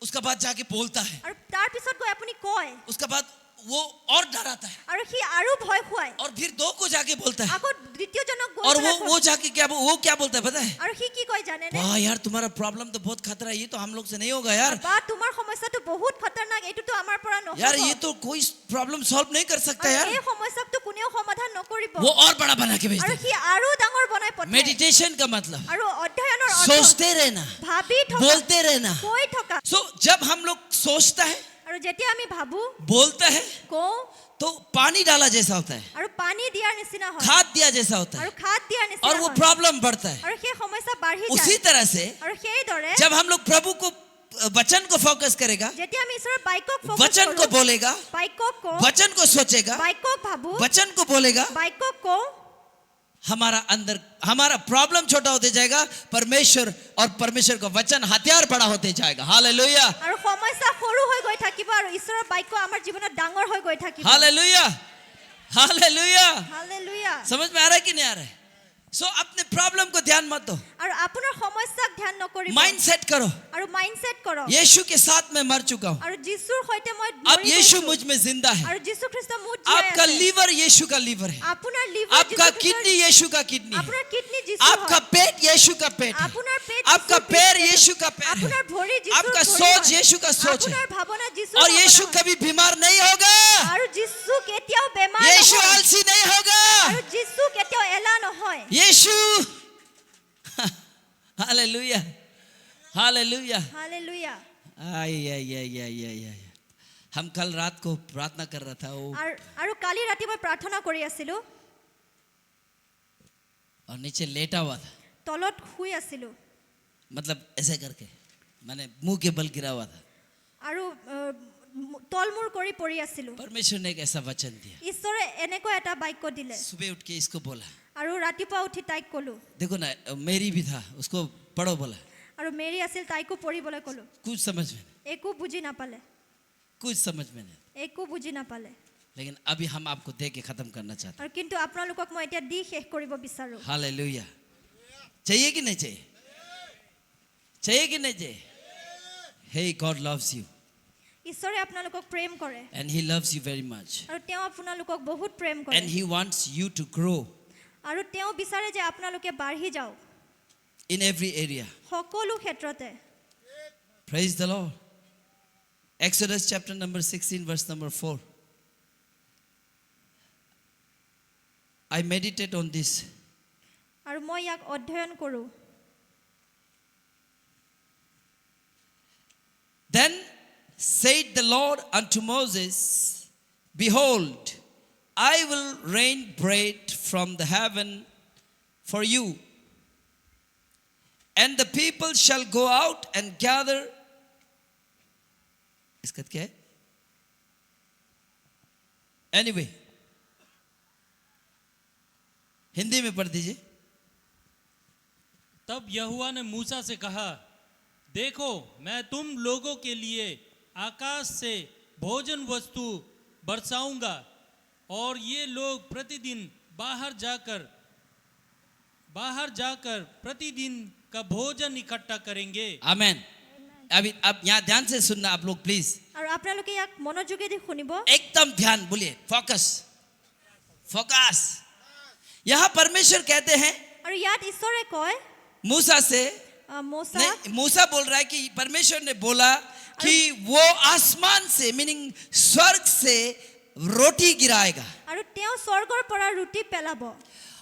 उसका बाद जाके बोलता है আৰু তাৰ পিছত গৈ আপুনি কয় उसका बाद वो और डराता है আৰু সি আৰু ভয় খুৱায় और फिर दो को जाके बोलता है আকৌ দ্বিতীয়জনক গৈ और পেলাই वो जाके क्या बोलता है पता है আৰু সি কি কয় জানেনে वाह यार तुम्हारा प्रॉब्लम तो बहुत खतरा है ये तो हम लोग से नहीं होगा यार বা তোমাৰ সমস্যাটো বহুত খতৰনাক এইটোতো আমাৰ পৰা নহব यार ये तो कोई प्रॉब्लम सॉल्व नहीं कर सकता আৰু यार এই সমস্যাটো কোনেও সমাধান নকৰিব वो और बड़ा बना के भेजता আৰু है সি আৰু ডাঙৰ বনাই পঠায় मेडिटेशन का मतलब আৰু অধ্যয়নৰ অৰ্থ सोचते रहना ভাবি থকা बोलते रहना কৈ থকা सो जब हम लोग सोचता है আৰু যেতিয়া আমি ভাবো बोलता है কওঁ तो पानी डाला जैसा होता है আৰু পানী দিয়াৰ নিচিনা হয় खाद दिया जैसा होता আৰু है খাদ দিয়াৰ নিচিনা और वो হয় प्रॉब्लम बढ़ता है আৰু সেই সমস্যা বাঢ়ি उसी যায় तरह से আৰু সেইদৰে जब हम लोग प्रभु को वचन को फोकस करेगा যেতিয়া আমি ঈশ্বৰৰ বাক্যক ফোকাস वचन को কৰো बोलेगा বাক্যক কওঁ वचन को सोचेगा বাক্যক ভাবো वचन को बोलेगा বাক্যক কওঁ हमारा अंदर हमारा प्रॉब्लम छोटा होते जाएगा परमेश्वर और परमेश्वर का वचन हथियार बड़ा होते जाएगा हालेलुया আৰু সমস্যা সৰু হৈ গৈ থাকিব আৰু ঈশ্বৰৰ বাক্য আমাৰ জীৱনত ডাঙৰ হৈ গৈ থাকিব हालेलुया हालेलुया হালেলুয়া समझ में आ रहा है कि नहीं आ रहा है सो अपने प्रॉब्लम को ध्यान मत दो আৰু আপোনাৰ সমস্যাক ধ্যান নকৰিব माइंड सेट करो আৰু মাইন্ডসেট কৰক यीशु के साथ मैं मर चुका हूं আৰু যিশুৰ সৈতে মই अब মৰি यीशु গৈছো। मुझ में जिंदा है আৰু যিশু খ্ৰীষ্ট মোৰ জীয়াই आपका আছে लीवर यीशु का लीवर है আপোনাৰ লিভাৰ आपका किडनी यीशु का किडनी है আপোনাৰ কিডনি যিশু आपका पेट यीशु का पेट है আপোনাৰ পেট आपका যিশুৰ पैर পেট। यीशु का पैर है আপোনাৰ ভৰি যিশুৰ आपका ভৰি सोच হয়। यीशु का सोच है আপোনাৰ ভাৱনা যিশুৰ और ভাৱনা यीशु হয়। कभी बीमार नहीं होगा আৰু যিশু কেতিয়াও বেমাৰ यीशु নহয় आलसी नहीं होगा আৰু যিশু কেতিয়াও এলা নহয় यीशु हालेलुया हालेलुया হালেলুয়া आई आई आई आई आई आई हम कल रात को प्रार्थना कर रहा था वो আৰু কালি ৰাতি মই প্ৰাৰ্থনা কৰি আছিলো और नीचे लेटा हुआ था তলত শুই আছিলো मतलब ऐसे करके मैंने मुंह के बल गिरा हुआ था আৰু তলমূৰ কৰি পৰি আছিলো परमेश्वर ने एक ऐसा वचन दिया ঈশ্বৰে এনেকৈ এটা বাক্য দিলে सुबह उठ के इसको बोला আৰু ৰাতিপুৱা উঠি তাইক ক'লো देखो ना मेरी भी था उसको पढ़ो बोला আৰু মেৰী আছিল তাইকো পঢ়িবলৈ ক'লো कुछ समझ में नहीं একো বুজি নাপালে कुछ समझ में नहीं একো বুজি নাপালে लेकिन अभी हम आपको दे के खत्म करना चाहते আৰু কিন্তু আপোনালোকক মই এতিয়া দি শেষ কৰিব বিচাৰো हैं हालेलुया चाहिए कि नहीं चाहिए चाहिए कि नहीं चाहिए हे गॉड लव्स यू ঈশ্বৰে আপোনালোকক প্ৰেম কৰে and he loves you very much আৰু তেওঁ আপোনালোকক বহুত প্ৰেম কৰে and he wants you to grow আৰু তেওঁ বিচাৰে যে আপোনালোকে বাঢ়ি যাওক in every area সকলো ক্ষেত্ৰতে praise the Lord Exodus chapter number 16 verse number 4 I meditate on this আৰু মই ইয়াক অধ্যয়ন কৰোঁ Then said the Lord unto Moses, Behold, I will rain bread from the heaven for you, and the people shall go out and gather. इसका क्या है? Anyway, Hindi में पढ़ दीजिए. तब यहोवा ने मूसा से कहा, देखो मैं तुम लोगों के लिए आकाश से भोजन वस्तु बरसाऊंगा और ये लोग प्रतिदिन बाहर जाकर प्रतिदिन का भोजन इकट्ठा करेंगे आमेन. अभी अब यहाँ ध्यान से सुनना आप लोग प्लीज. আৰু আপোনালোকে ইয়াক মনোযোগেদি শুনিব एकदम ध्यान बोलिए. Focus focus. यहाँ परमेश्वर कहते हैं আৰু ইয়াত ঈশ্বৰে কয় मूसा से মোছা नहीं मूसा बोल रहा है कि परमेश्वर ने बोला कि वो आसमान से मीनिंग स्वर्ग से रोटी गिराएगा আৰু তেওঁ স্বৰ্গৰ পৰা ৰুটি পেলাব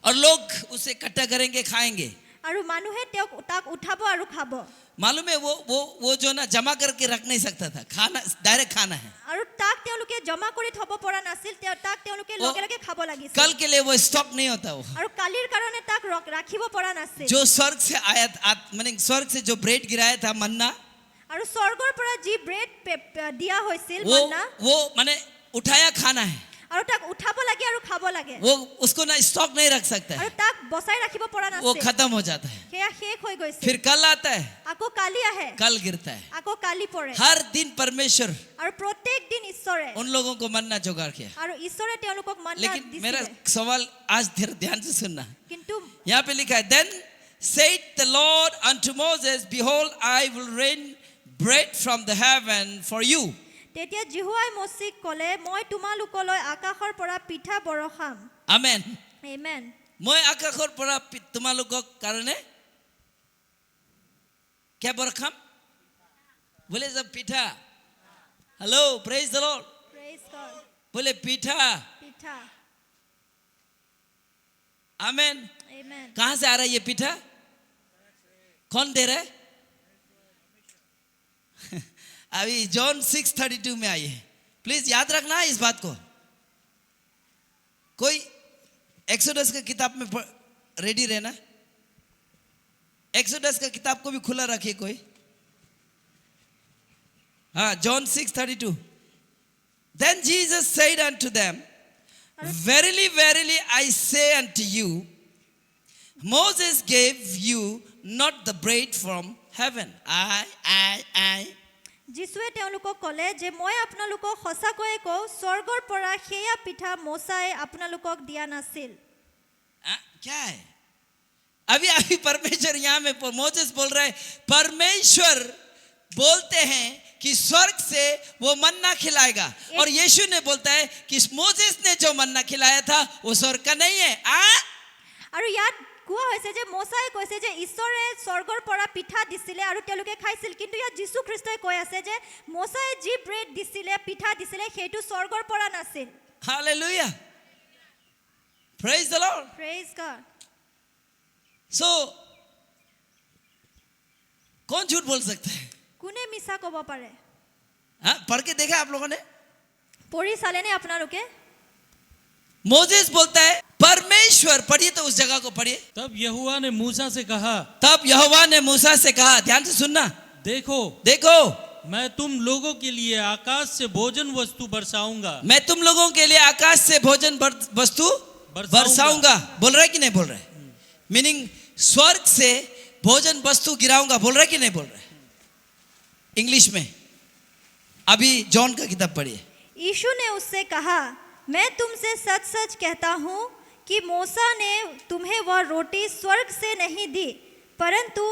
और लोग उसे इकट्ठा करेंगे खाएंगे. আৰু মানুহে তেওঁক তাক উঠাব আৰু খাব मालूम है वो जो ना जमा करके रख नहीं सकता था खाना डायरेक्ट खाना है. আৰু তাক তেওঁলোকে জমা কৰি থব পৰা নাছিল তাক তেওঁলোকে লগে লগে খাব লাগিছিল कल के लिए वो स्टॉक नहीं होता वो আৰু কালিৰ কাৰণে তাক ৰাখিব পৰা নাছিল जो स्वर्ग से आया मीनिंग स्वर्ग से जो ब्रेड गिराया था मन्ना আৰু স্বৰ্গৰ পৰা যি ব্ৰেড দিয়া হৈছিল वो মন্না वो माने उठाया खाना है. আৰু তাক উঠাব লাগে আৰু খাব লাগে वो उसको ना स्टॉक नहीं रख सकता আৰু है. তাক বচাই ৰাখিব পৰা वो নাছিল खत्म हो जाता है. সেয়া শেষ হৈ গৈছিল फिर कल आता है আকৌ কালি আহে कल गिरता है. আকৌ কালি পৰে हर दिन परमेश्वर আৰু प्रत्येक दिन ঈশ্বৰে उन लोगों को मन्ना जुगाड़ किया. আৰু ঈশ্বৰে তেওঁলোকক মান্না लेकिन मेरा দিছিল सवाल आज ध्यान से सुनना. কিন্তু यहाँ पे लिखा है then said the Lord unto Moses behold I will rain bread from the heaven for you তেতিয়া জিহুৱাই মচিক ক'লে মই তোমালোকলৈ আকাশৰ পৰা পিঠা বৰষাম আমেন আমেন মই আকাশৰ পৰা তোমালোকক কাৰণে क्या बरखाम बोले सब पीठा hello praise the Lord praise god बोले पीठा পিঠা आमेन আমেন कहां से आ रहा है ये पीठा कौन दे रहा है अभी जॉन 6:32 में आई है प्लीज याद रखना इस बात को कोई एक्सोडस का किताब में रेडी रहना एक्सोडस का किताब को भी खुला रखिए कोई हाँ John 6:32 then Jesus said unto them verily verily I say unto you Moses gave you not the bread from heaven I যিশুৱে তেওঁলোকক ক'লে যে মই আপোনালোকক সঁচাকৈয়ে কওঁ স্বৰ্গৰ পৰা সেয়া পিঠা মোসাই আপোনালোকক দিয়া নাছিল क्या है अभी अभी परमेश्वर यहाँ में मोसेस बोल रहा है परमेश्वर बोलते हैं कि स्वर्ग से वो मन्ना खिलाएगा और यीशु ने बोलता है कि मोसेस ने जो मन्ना खिलाया था वो स्वर्ग का नहीं है আৰু ইয়াত কোৱা হৈছে যে মোসাই কৈছে যে ঈশ্বৰে স্বৰ্গৰ পৰা পিঠা দিছিলে আৰু তেওঁলোকে খাইছিল কিন্তু ইয়াত যীশু খ্ৰীষ্টই কৈ আছে যে মোসাই যি ব্ৰেড দিছিলে পিঠা দিছিলে সেইটো স্বৰ্গৰ পৰা নাছিল Hallelujah praise the Lord praise god so कौन झूठ बोल सकता है কোনে মিছা ক'ব পাৰে हाँ पढ़ के देखा आप लोगों ने পঢ়ি চালেনে আপোনালোকে मोसेस बोलता है परमेश्वर पढ़िए तो उस जगह को पढ़िए तब यहोवा ने मूसा से कहा तब यहोवा ने मूसा से कहा ध्यान से सुनना देखो देखो मैं तुम लोगों के लिए आकाश से भोजन वस्तु बरसाऊंगा मैं तुम लोगों के लिए आकाश से भोजन वस्तु बरसाऊंगा बोल रहा है कि नहीं बोल रहा है मीनिंग स्वर्ग से भोजन वस्तु गिराऊंगा बोल रहा है कि नहीं बोल रहा है इंग्लिश में अभी जॉन का किताब पढ़िए यीशु ने उससे कहा मैं तुमसे सच सच कहता हूँ कि मूसा ने तुम्हें वह रोटी स्वर्ग से नहीं दी परंतु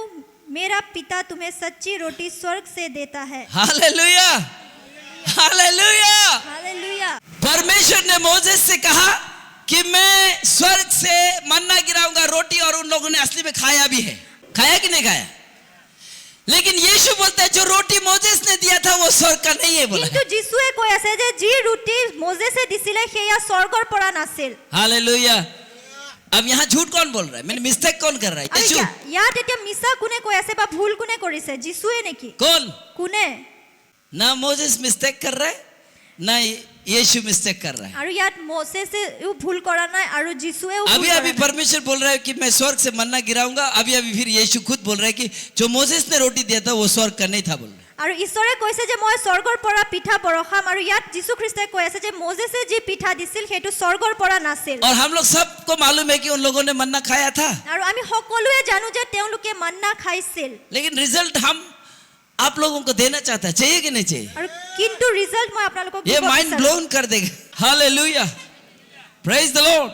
मेरा पिता तुम्हें सच्ची रोटी स्वर्ग से देता है हालेलुया हालेलुया हालेलुया परमेश्वर ने मोसेस से कहा कि मैं स्वर्ग से मन्ना गिराऊंगा रोटी और उन लोगों ने असली में खाया भी है खाया कि नहीं खाया लेकिन यीशु बोलता है जो रोटी मोसेस ने दिया था वो स्वर्ग का नहीं है बोला কিন্তু যিশুৱে কৈ আছে যে যি ৰুটি মোজেছে দিছিলে সেয়া স্বৰ্গৰ পৰা নাছিল हालेलुया अब यहाँ झूठ कौन बोल रहा है मैंने मिस्टेक कौन कर रहा है আৰু यीशु ইয়াত এতিয়া মিছা কোনে কৈ আছে বা ভুল কোনে কৰিছে যিশুৱে নেকি कौन কোনে ना मोसेस मिस्टेक कर रहा है ना यीशु मिस्टेक कर रहा है আৰু ইয়াত মোसेছে ভুল কৰা নাই আৰু যিশুৱেও ভুল अभी কৰা अभी নাই। परमेश्वर बोल रहा है कि मैं स्वर्ग से मन्ना गिराऊंगा अभी अभी फिर यीशु खुद बोल रहा है कि जो मोसेस ने रोटी दिया था वो स्वर्ग का नहीं था बोल रहा है আৰু ঈশ্বৰে কৈছে যে মই স্বৰ্গৰ পৰা পিঠা বৰষাম আৰু ইয়াত যীশু খ্ৰীষ্টই কৈ আছে যে মোজেছে যি পিঠা দিছিল সেইটো স্বৰ্গৰ পৰা নাছিল और हम लोग सबको मालूम है कि उन लोगों ने मन्ना खाया था আৰু আমি সকলোৱে জানো যে তেওঁলোকে মান্না খাইছিল लेकिन रिजल्ट हम आप लोगों को देना चाहता है चाहिए कि नहीं चाहिए আৰু কিন্তু ৰিজাল্ট মই আপোনালোকক ये দিব माइंड বিচাৰো। ब्लोन कर देगा hallelujah praise the Lord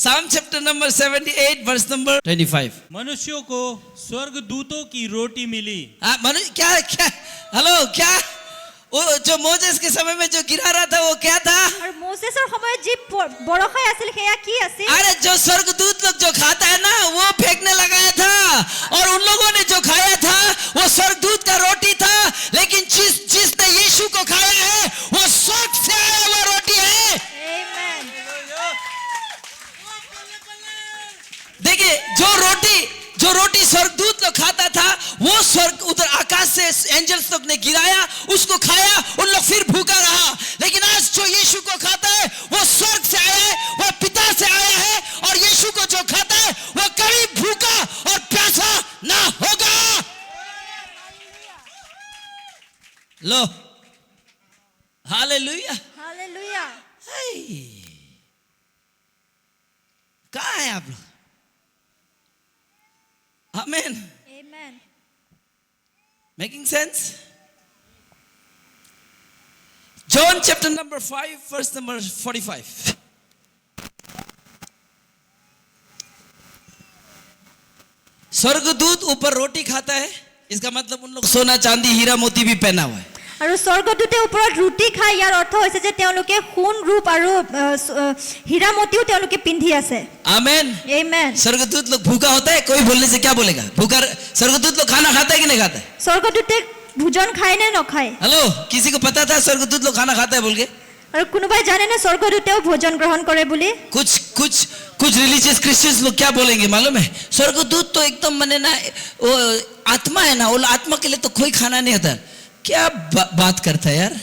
Psalm chapter number 78 verse number 25 मनुष्यों को स्वर्गदूतों की रोटी मिली मनुष्य क्या क्या हेलो क्या वो जो मोसेस के समय में जो गिरा रहा था वो क्या था আৰু মোজেছৰ সময়ত যি বৰষাই আছিল সেয়া কি আছিল अरे जो स्वर्गदूत लोग जो खाता है ना वो फेंकने लगाया था और उन लोगों ने जो खाया था वो स्वर्गदूत का रोटी था लेकिन जिसने यीशु को खाया है वो स्वर्ग से आया हुआ रोटी है आमेन देखिए जो रोटी स्वर्गदूत लोग खाता था वो स्वर्ग उधर आकाश से एंजल्स लोग ने गिराया उसको खाया उन लोग फिर भूखा रहा लेकिन आज जो यीशु को खाता है वो स्वर्ग से आया है वो पिता से आया है और यीशु को जो खाता है वो कभी भूखा और प्यासा ना होगा लो हालेलुया हालेलुया कहाँ है आप लोग आमेन आमेन Making sense? John chapter number 5 verse number 45 स्वर्गदूत ऊपर रोटी खाता है इसका मतलब उन लोग सोना चांदी हीरा मोती भी पहना हुआ है আৰু স্বৰ্গদূতে ওপৰত ৰুটি খাই ইয়াৰ অৰ্থ হৈছে যে তেওঁলোকে সোণ ৰূপ আৰু হীৰা মতিও তেওঁলোকে পিন্ধি আছে आमेन। আমেন स्वर्गदूत लोग भूखा होता है, कोई बोलने से क्या बोलेगा? भूखा स्वर्गदूत लोग खाना खाता है कि नहीं खाता है? স্বৰ্গদূতে ভোজন খায় নে নখায় हेलो, किसी को पता था स्वर्गदूत लोग खाना खाता है बोल के? আৰু কোনোবাই জানে নে স্বৰ্গদূতেও ভোজন গ্ৰহণ কৰে বুলি कुछ रिलीजियस क्रिश्चियंस लोग क्या बोलेंगे मालूम है? स्वर्गदूत तो एकदम मने ना वो आत्मा है ना, वो आत्मा के लिए तो कोई खाना नहीं होता। क्या बात करता है यार?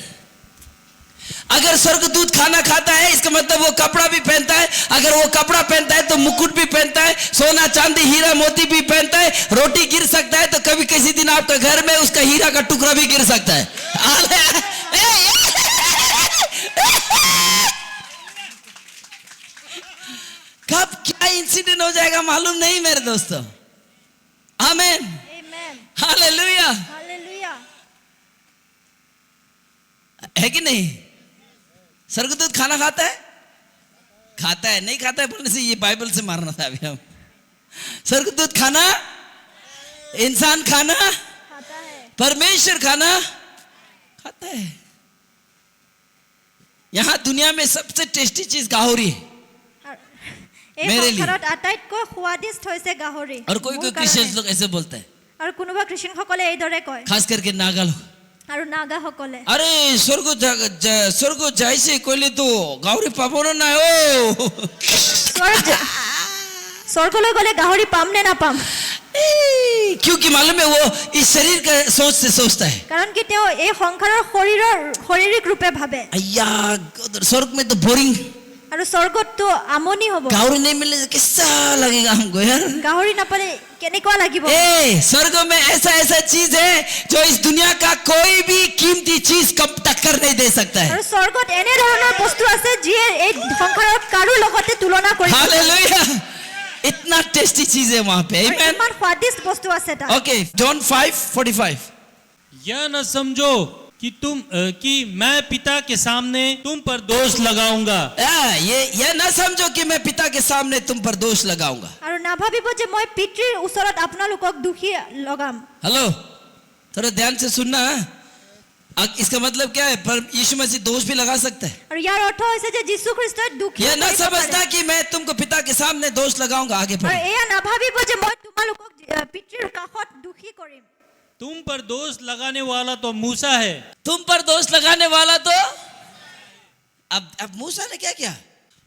अगर स्वर्गदूत खाना खाता है इसका मतलब वो कपड़ा भी पहनता है, अगर वो कपड़ा पहनता है तो मुकुट भी पहनता है, सोना चांदी हीरा मोती भी पहनता है, रोटी गिर सकता है तो कभी किसी दिन आपका घर में उसका हीरा का टुकड़ा भी गिर सकता है। कब क्या इंसिडेंट हो जाएगा मालूम नहीं मेरे दोस्तों। आमेन, আমেন हालेलुया। হালেলুয়া है कि नहीं? स्वर्गदूत खाना खाता है? खाता है, नहीं खाता है बोलने से ये बाइबल से मारना था अभी हम। स्वर्गदूत खाना, इंसान खाना, खाता है परमेश्वर खाना खाता है। यहां दुनिया में सबसे टेस्टी चीज गाहोरी है এই मेरे लिए। সংসাৰত আটাইতকৈ সোৱাদিষ্ট হৈছে গাহৰি और कोई মোৰ कोई কাৰণে। क्रिश्चियंस लोग ऐसे बोलते हैं, আৰু কোনোবা খ্ৰীষ্টানসকলে এইদৰে কয় खास करके नागा लोग। আৰু নাগাসকলে अरे स्वर्ग जाइसे कोइले तो गाउरी पाबोनो ना ओ। স্বৰ্গলৈ গ'লে গাহৰি পাম নে নাপাম क्योंकि मालूम है वो इस शरीर का सोच से सोचता है, কাৰণ কি তেওঁ এই সংসাৰৰ শাৰীৰিক ৰূপে ভাবে अय्या उधर स्वर्ग में तो बोरिंग, আৰু স্বৰ্গতটো আমনি হ'ব गाउरी नहीं मिलने से कैसा लगेगा हमको यार। গাহৰি নাপালে কেনেকুৱা লাগিব ए स्वर्ग में ऐसा ऐसा चीज है जो इस दुनिया का कोई भी कीमती चीज कब टक्कर नहीं दे सकता है। আৰু স্বৰ্গত এনে ধৰণৰ বস্তু আছে যিয়ে এই সংসাৰত কাৰো লগতে তুলনা কৰিব हालेलुया, इतना टेस्टी चीज है वहां पे। আৰু आमेन। ইমান स्वादिष्ट বস্তু আছে তাত ओके, जॉन 5:45। यह न समझो कि मैं पिता के सामने तुम पर दोष लगाऊंगा। ये ना समझो कि मैं पिता के सामने तुम पर दोष लगाऊंगा। আৰু নাভাবিব যে মই পিতৃৰ ওচৰত আপোনালোকক দোষী লগাম हेलो, थोड़ा ध्यान से सुनना। इसका मतलब क्या है? पर यीशु मसीह दोष भी लगा सकता है। আৰু ইয়াৰ অৰ্থ হৈছে যে যীশু খ্ৰীষ্টই দোষী ये ना কৰিব পাৰে। समझता कि मैं तुमको पिता के सामने दोष लगाऊंगा। आगे আৰু बढ़ो। এয়া নাভাবিব যে মই তোমালোকক পিতৃৰ কাষত দোষী কৰিম तुम पर दोष लगाने वाला तो मूसा है। तुम पर दोष लगाने वाला तो अब मूसा ने क्या किया?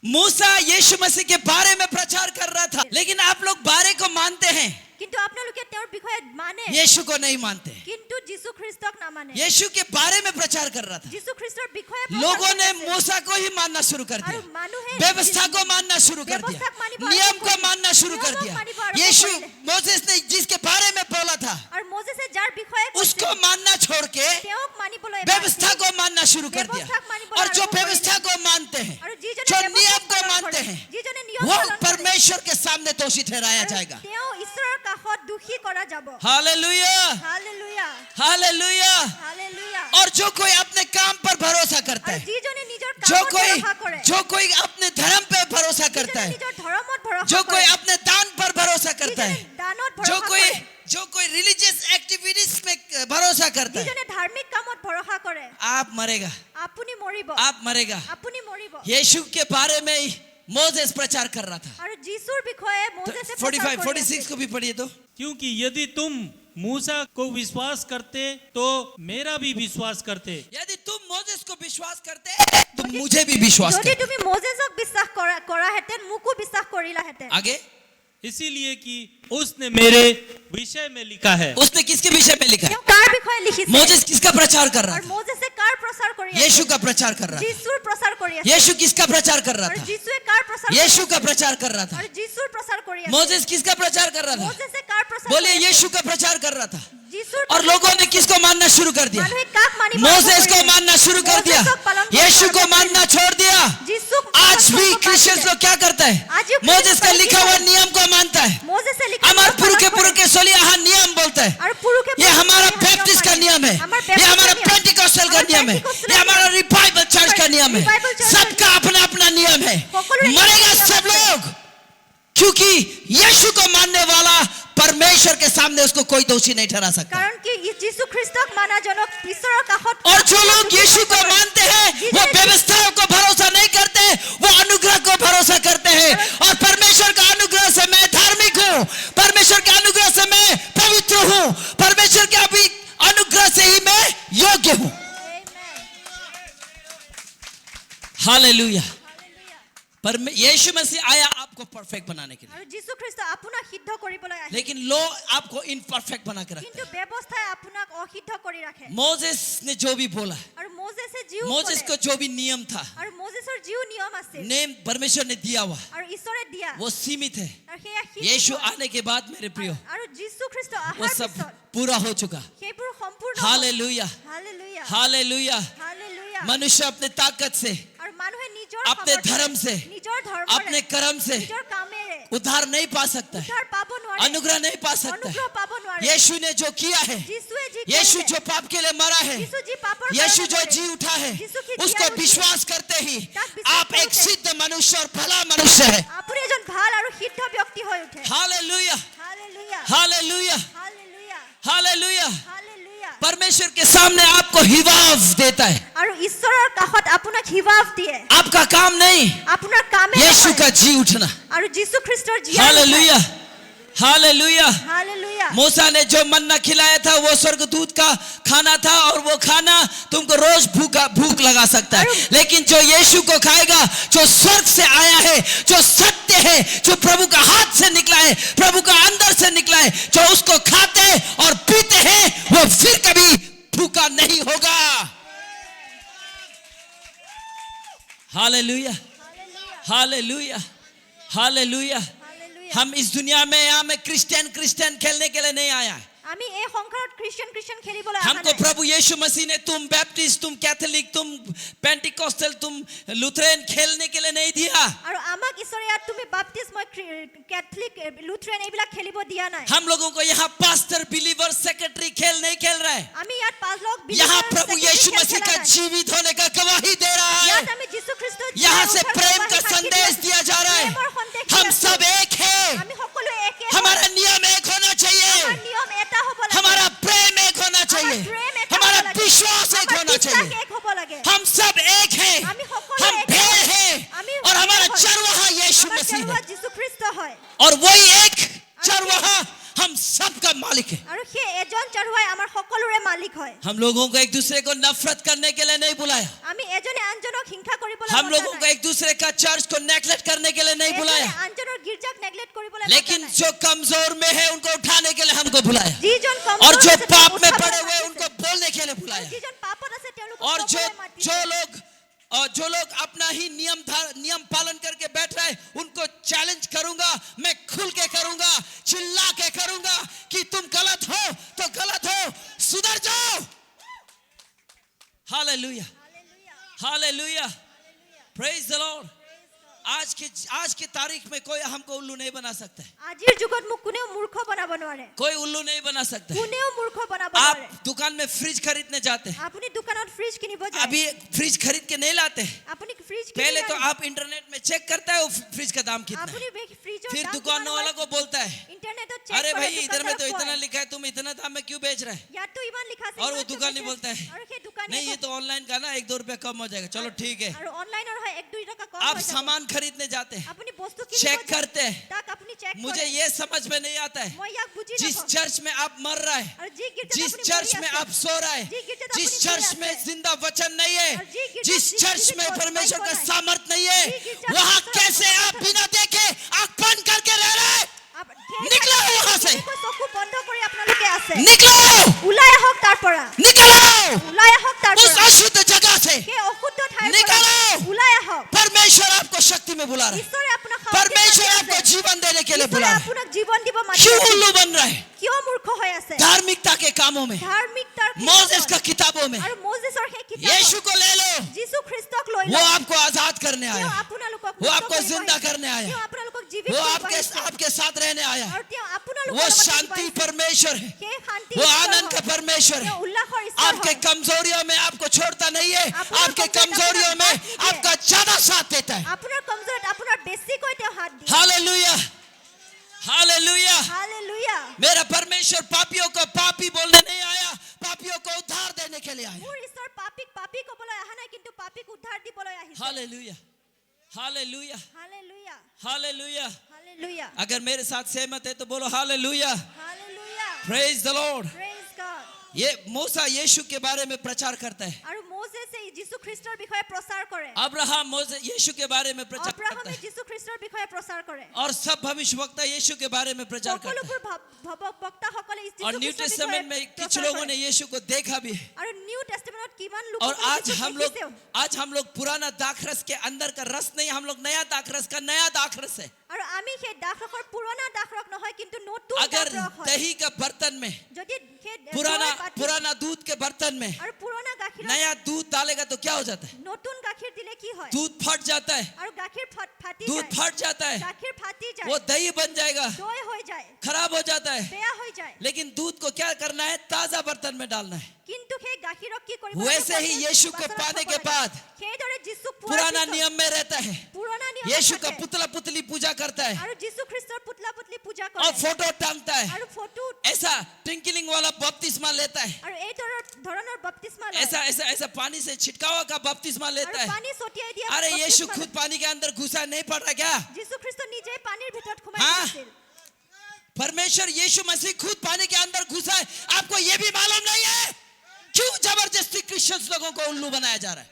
मूसा यीशु मसीह के बारे में प्रचार कर रहा था, लेकिन आप लोग बारे को मानते हैं, কিন্তু আপোনালোকে তেওঁৰ বিষয়ে মানে यीशु को नहीं मानते। কিন্তু যীশু খ্ৰীষ্টক নামানে यीशु के बारे में प्रचार कर रहा था। যীশু খ্ৰীষ্টৰ বিষয়ে প্ৰচাৰ लोगों ने কৰিছে। मूसा को ही मानना शुरू कर আৰু दिया, মানুহে व्यवस्था को मानना शुरू कर दिया, व्यवस्था मानिब आरम्भ नियम को কৰিলে। मानना शुरू कर नियमक दिया। मानिब आरम्भ यीशु কৰিলে। मोसेस ने जिसके बारे में बोला था আৰু মোজেছে যাৰ বিষয়ে কৈছিল, उसको मानना छोड़ के তেওঁক মানিবলৈ व्यवस्था को मानना शुरू कर दिया। व्यवस्था मानिब और जो आरम्भ কৰিলে। व्यवस्था को मानते हैं, আৰু যিজনে जो ব্যৱস্থা नियम को পালন मानते কৰে, हैं, যিজনে নিয়ম वो পালন কৰে, परमेश्वर के सामने दोषी ठहराया আৰু जाएगा। তেওঁ ঈশ্বৰৰ কাষত দোষী কৰা যাব हालेलुया, হালেলুয়া हालेलुया। হালেলুয়া और जो कोई अपने काम पर भरोसा करता আৰু है, যিজনে নিজৰ जो কামত ভৰসা কৰে, जो कोई अपने धर्म पे भरोसा करता যিজনে है, নিজৰ ধৰ্মত ভৰসা जो কৰে, कोई अपने दान पर भरोसा करता যিজনে है, দানত जो ভৰসা कोई কৰে, जो कोई रिलीजियस एक्टिविटीज में भरोसा करता है, যিজনে ধাৰ্মিক কামত ভৰসা কৰে, आप मरेगा, আপুনি মৰিব आप मरेगा। আপুনি মৰিব यीशु के बारे में ही मोसेस प्रचार कर रहा था। আৰু যীশুৰ বিষয়ে মোজেছে প্ৰচাৰ 45, কৰি 46 আছিল। को भी पढ़िए तो। क्योंकि यदि तुम मूसा को विश्वास करते तो मेरा भी विश्वास करते। यदि तुम मोसेस को विश्वास करते तो मुझे भी विश्वास যদি करते। তুমি মোজেছক বিশ্বাস কৰাহেঁতেন মোকো বিশ্বাস কৰিলাহেঁতেন आगे इसीलिए कि उसने मेरे विषय में लिखा है। उसने किसके विषय में लिखा है? তেওঁ কাৰ বিষয়ে লিখিছে मोसेस किसका प्रचार कर रहा আৰু था? মোজেছে কাৰ প্ৰচাৰ কৰি আছে यीशु का प्रचार कर रहा था। যীশুৰ প্ৰচাৰ কৰি আছে यीशु किसका प्रचार कर रहा আৰু था? যীশুৱে কাৰ প্ৰচাৰ কৰি यीशु আছে? का प्रचार कर रहा था। আৰু যীশুৰ প্ৰচাৰ কৰি আছে मोसेस किसका प्रचार कर रहा था? মোজেছে কাৰ প্ৰচাৰ बोलिए, কৰি আছে? यीशु का प्रचार कर रहा था। যীশুৰ और लोगों ने किसको मानना शुरू कर दिया? মানুহে কাক মানিব मोसेस আৰম্ভ को কৰিলে? मानना शुरू कर दिया, মোজেছক পালন কৰিব यीशु को আৰম্ভ मानना কৰিলে। छोड़ दिया। যীশুক आज বিশ্বাস भी কৰিব क्रिश्चियंस পাৰিলে। लोग क्या करता है? आज भी मोसेस का क्रिश्चियन लिखा हुआ है। नियम को मानता है। মোজেছে লিখা हमारे পালন पुरखे কৰে। पुरखे सोलिया नियम बोलता है। আৰু পুৰুষে ये हमारा পুৰুষে बैप्टिस्ट का नियम है, আমাৰ ये हमारा बैप्टिस्ट का नियम। पेंटिकॉस्टल का हमारा नियम है, पेंटिकॉस्टल ये हमारा नियम। रिवाइवल चर्च का नियम है। रिवाइवल चर्च का सबका अपना अपना नियम है। সকলোৰে मरेगा নিয়ম सब আছে। लोग, क्योंकि यीशु को मानने वाला परमेश्वर के सामने उसको कोई दोषी नहीं ठहरा सकता। কাৰণ কি যীশু খ্ৰীষ্টক মানাজনক ঈশ্বৰৰ কাষত और यीशु को मानते हैं वो व्यवस्थाओं को भरोसा नहीं करते, वो अनुग्रह को भरोसा करते हैं। और परमेश्वर का अनुग्रह से मैं धार्मिक हूँ, परमेश्वर के अनुग्रह से मैं पवित्र हूँ, परमेश्वर के अभी अनुग्रह से ही मैं योग्य हूँ। हालेलुया। पर यीशु मसीह आया आपको परफेक्ट बनाने के लिए, আৰু যীশু খ্ৰীষ্ট আপোনাক সিদ্ধ কৰিবলৈ আহিল, लेकिन लो आपको इनपरफेक्ट बना के रखता কিন্তু ব্যৱস্থাই আপোনাক অসিদ্ধ কৰি ৰাখে। है। मोसेस ने जो भी बोला, আৰু মোজেছে যিও मोसेस को जो भी नियम था, আৰু মোজেছৰ যিও নিয়ম আছিল नेम परमेश्वर ने दिया हुआ, আৰু ঈশ্বৰে দিয়া वो सीमित है। আৰু সেয়া यीशु आने के बाद मेरे प्रियो আৰু যীশু খ্ৰীষ্ট वो অহাৰ सब পিছত पूरा हो चुका। সেইবোৰ সম্পূৰ্ণ हालेलुया, হালেলুয়া हालेलुया। হালেলুয়া। मनुष्य अपने ताकत से, আৰু মানুহে নিজৰ अपने সামৰ্থ্যৰে, धर्म से, নিজৰ ধৰ্মৰে, अपने कर्म से নিজৰ কামেৰে उद्धार नहीं पा सकता है, উদ্ধাৰ পাব নোৱাৰে, अनुग्रह नहीं पा सकता অনুগ্ৰহ है। পাব নোৱাৰে। यीशु ने जो किया है, যীশুৱে যি यीशु কৰিলে, जो पाप के लिए मरा है, যীশু যি পাপৰ यीशु কাৰণে जो মৰিলে, जी उठा है, যীশু की उसको जीवन उठी। विश्वास करते ही তাক বিশ্বাস आप एक কৰোঁতে सिद्ध मनुष्य और भला मनुष्य है। আপুনি এজন ভাল আৰু সিদ্ধ ব্যক্তি হৈ উঠে। Hallelujah, hallelujah hallelujah, hallelujah hallelujah. Hallelujah. परमेश्वर के सामने आपको हिवाव देता है, আৰু ঈশ্বৰৰ কাষত আপোনাক হিৱাব দিয়ে, आपका काम नहीं, আপোনাৰ কামে यीशु নহয়। का जी उठना। আৰু যীশু খ্ৰীষ্টৰ জীয়াই हालेलुया, हालेलुया। হালেলুয়া। मूसा ने जो मन्ना खिलाया था वो स्वर्गदूत का खाना था, और वो खाना तुमको रोज भूख लगा सकता है, लेकिन जो यीशु को खाएगा, जो स्वर्ग से आया है, जो सत्य है, जो प्रभु का हाथ से निकला है, प्रभु का अंदर से निकला है, जो उसको खाते और पीते हैं, वो फिर कभी भूखा नहीं होगा। Hallelujah, hallelujah, hallelujah. हम इस दुनिया में यहाँ में क्रिश्चियन खेलने के लिए नहीं आया है। আমি এই সংসাৰত খ্ৰীষ্টিয়ান খেলিবলৈ অহা हमको নাই। प्रभु यीशु मसीह ने तुम बैप्टिस्ट, तुम कैथोलिक, तुम पेंटिकॉस्टल, तुम लुथरेन खेलने के लिए नहीं दिया। আৰু আমাক ঈশ্বৰে ইয়াত তুমি বাপ্তিস্ম, কেথলিক, লুথৰেন এইবিলাক খেলিব দিয়া নাই। हम लोगों को यहाँ पास्टर, बिलीवर, सेक्रेटरी खेल नहीं खेल रहा है। আমি ইয়াত 5 লোক यहाँ प्रभु यीशु मसीह का जीवित होने का गवाही दे रहा है। ইয়াত আমি যীশু খ্ৰীষ্টৰ यहाँ से জীয়াই प्रेम উঠাৰ का গৱাহী संदेश সাক্ষী दिया जा रहा है। প্ৰেমৰ সন্দেশ দি हम আছোঁ। सब एक है, আমি সকলো একে, हमारा नियम एक होना चाहिए, আমাৰ নিয়ম এটা হ'ব লাগে, हमारा प्रेम एक होना আমাৰ चाहिए, প্ৰেম এটা हमारा হ'ব লাগে, विश्वास एक আমাৰ होना বিশ্বাস चाहिए। এক হ'ব লাগে। हम सब एक हैं, আমি সকলো हम এক भेड़ হয়। हैं, আমি और हमारा হয়। चरवाहा यीशु আমাৰ मसीह চৰোৱা है, যীশু খ্ৰীষ্ট হয়। और वही एक चरवाहा हम सबका मालिक है। আৰু সেই এজন চৰোৱাই আমাৰ সকলোৰে মালিক হয়। हम लोगों को एक दूसरे को नफरत करने के लिए नहीं बुलाया, আমি এজনে আনজনক হিংসা কৰিবলৈ हम মতা लोगों को নাই। एक दूसरे का चर्च को नेगलेक्ट करने के लिए नहीं এজনে बुलाया, আনজনৰ গীৰ্জাক নেগলেক্ট কৰিবলৈ মতা लेकिन নাই। जो कमजोर में है उनको उठाने के लिए हमको बुलाया, যিজন কমজোৰ और जो আছে, তেওঁক पाप में উঠাবলৈ पड़े हुए মাতিছে। उनको बोलने के लिए আৰু बुलाया, যিজন পাপত আছে তেওঁলোকক और ক'বলৈ মাতিছে। जो लोग अपना ही नियम पालन करके बैठ रहे हैं, उनको चैलेंज करूंगा, मैं खुल के करूंगा, चिल्ला के करूंगा कि तुम गलत हो तो गलत हो, सुधर जाओ। Hallelujah, hallelujah, praise the Lord. आज के तारीख में कोई हमको उल्लू नहीं बना सकता है, আজিৰ যুগত মোক কোনেও মূৰ্খ বনাব নোৱাৰে, कोई उल्लू नहीं बना सकता है। কোনেও মূৰ্খ বনাব आप নোৱাৰে। दुकान में फ्रिज खरीदने जाते हैं, আপুনি দোকানত ফ্ৰিজ কিনিব যায়, अभी फ्रिज खरीद के नहीं लाते हैं, আপুনি ফ্ৰিজ पहले কিনিব तो যায়। आप इंटरनेट में चेक करता है वो फ्रिज का दाम कितना है, আপুনি ফ্ৰিজৰ फिर দাম दुकान কিমান वाला হয়, को बोलता है, ইন্টাৰনেটত চেক अरे কৰে, भाई इधर में तो দোকানদাৰক इतना কয়, लिखा है, तुम इतना दाम में क्यों बेच रहे हैं? ইয়াততো ইমান লিখা আছে, और वो ইমানটো दुकानी বেছি बोलता আছে। है, আৰু সেই দোকানীয়ে नहीं ये কয়, तो ऑनलाइन का ना 1-2 रुपया कम हो जाएगा, चलो ठीक है। আৰু অনলাইনৰ হয় 1-2 টকা কম आप হৈ যাব। सामान खरीदने जाते हैं, আপুনি বস্তু चेक কিনিব যায়, करते हैं, তাক আপুনি চেক मुझे কৰে। ये समझ में नहीं आता है, মই ইয়াক বুজি जिस নাপাওঁ। चर्च में आप मर रहा है, আৰু যি গীৰ্জাত जिस আপুনি चर्च মৰি में আছে, आप सो रहा है, जी गिरजा जिस अपनी चर्च पूरी में आते हैं। जिंदा वचन नहीं है, और जी गिरजा जिस जी चर्च गिरजा में जो परमेश्वर का बाइबल है। सामर्थ नहीं है, जी गिरजा वहां परमेश्वर कैसे का आप सामर्थ बिना देखे आंख बंद करके रह रहे हैं? আপ- সেই निकलो ঠাইত वहां से, কেনেকৈ চকু বন্ধ কৰি আপোনালোকে আছে? निकलो, ওলাই আহক তাৰ পৰা, निकलो ওলাই আহক তাৰ उस পৰা, अशुद्ध जगह से। সেই অশুদ্ধ ঠাইৰ পৰা निकलो। ওলাই আহক। परमेश्वर आपको शक्ति में बुला रहा है, ঈশ্বৰে আপোনাক সাহস परमेश्वर দি आपको আছে। जीवन देने के लिए ঈশ্বৰে बुला रहा है। আপোনাক জীৱন দিব মাতি क्यों আছে। उल्लू बन रहा है? কিয় মূৰ্খ হৈ আছে? धार्मिकता के कामों में, ধাৰ্মিকতাৰ मोसेस কিতাপত का किताबों में, আৰু মোজেছৰ সেই यीशु কিতাপত को ले लो, যীশু খ্ৰীষ্টক লৈ वो লওক। आपको आजाद करने তেওঁ आया, আপোনালোকক वो মুক্ত आपको কৰিব जिंदा আহিছে। करने आया, তেওঁ আপোনালোকক জীৱিত वो কৰিব আহিছে। आपके साथ रहने आया। আৰু তেওঁ আপোনালোকৰ वो লগত থাকিব शांति আহিছে। परमेश्वर है, সেই শান্তি वो ঈশ্বৰ आनंद का হয়। परमेश्वर है। তেওঁ उल्लासৰ ঈশ্বৰ आपके হয়। कमजोरियों में आपको छोड़ता नहीं है, आपको आपके कमजोर कमजोरियों अपना में साथ दीजिए। आपका ज्यादा साथ देता है। আপোনাৰ কমজোৰত আপোনাৰ বেছিকৈ তেওঁ হাত দিয়ে। Hallelujah, hallelujah. हालेलुया। मेरा परमेश्वर पापियों को पापी बोलने नहीं आया, पापियों को उद्धार देने करने के लिए आया। মোৰ ঈশ্বৰ পাপীক পাপী ক'বলৈ অহা নাই কিন্তু পাপীক উদ্ধাৰ দিবলৈ আহিছে। Hallelujah, hallelujah, hallelujah hallelujah. Hallelujah अगर मेरे साथ सहमत है तो बोलो hallelujah, hallelujah praise the Lord. Praise god. ये मूसा यीशु के बारे में प्रचार करता है। আৰু মোজেছে যীশু খ্ৰীষ্টৰ বিষয়ে প্ৰচাৰ কৰে। अब्राहम मोसे यीशु के बारे में प्रचार करता অব্ৰাহামে है যীশু খ্ৰীষ্টৰ বিষয়ে প্ৰচাৰ কৰে। और सब भविष्यवक्ता यीशु के बारे में प्रचार करता है। সকলোবোৰ বক্তাসকলে যীশু और न्यू খ্ৰীষ্টৰ टेस्टामेंट में বিষয়ে कुछ প্ৰচাৰ लोगों কৰে। ने यीशु को देखा भी है। আৰু নিউ টেষ্টামেণ্টত কিমান और লোকে आज हम लोग पुराना दाखरस के अंदर का रस नहीं, हम लोग नया दाखरस का नया दाखरस है। আৰু আমি সেই দাখৰসৰ পুৰণা দাখৰস নহয় কিন্তু নতুন अगर দাখৰস হয়। दही का बर्तन में যদি সেই पुराना দৈ বাতিত पुराना दूध के बर्तन में আৰু পুৰণা গাখীৰত नया दूध डालेगा तो क्या हो जाता है? নতুন গাখীৰ দিলে কি হয়? दूध फट जाता है, আৰু গাখীৰ ফাটি दूध যায়। फट जाता है, গাখীৰ ফাটি যায়। वो दही बन जाएगा, দৈ হৈ যায়, खराब हो जाता है। বেয়া হৈ যায়। लेकिन दूध को क्या करना है? ताजा बर्तन में डालना है। কিন্তু সেই গাখীৰক কি কৰিব वैसे ही यीशु को पाने के बाद সেইদৰে যীশুক পোৱাৰ पुराना পিছত नियम में रहता है, পুৰণা নিয়ম यीशु का থাকে। पुतला पुतली पूजा करता है আৰু যীশু খ্ৰীষ্টৰ পুতলা পুতলি পূজা और কৰে फोटो टांगता है। আৰু ফটো ऐसा ट्विंकलिंग वाला बपतिस्मा लेता है, আৰু এই ধৰণৰ বপ্তিস্মা লয় ऐसा ऐसा ऐसा पानी से छिटकावा का बपतिस्मा लेता আৰু है। পানী ছটিয়াই দিয়া अरे यीशु বপ্তিস্মা खुद पानी के अंदर घुसा नहीं पड़ रहा क्या? যীশু খ্ৰীষ্ট নিজেই পানীৰ ভিতৰত সোমাই हाँ? গৈছিল। परमेश्वर यीशु मसीह खुद पानी के अंदर घुसा है। आपको ये भी मालूम नहीं है क्यों जबरदस्ती क्रिश्चियंस लोगों को उल्लू बनाया जा रहा है?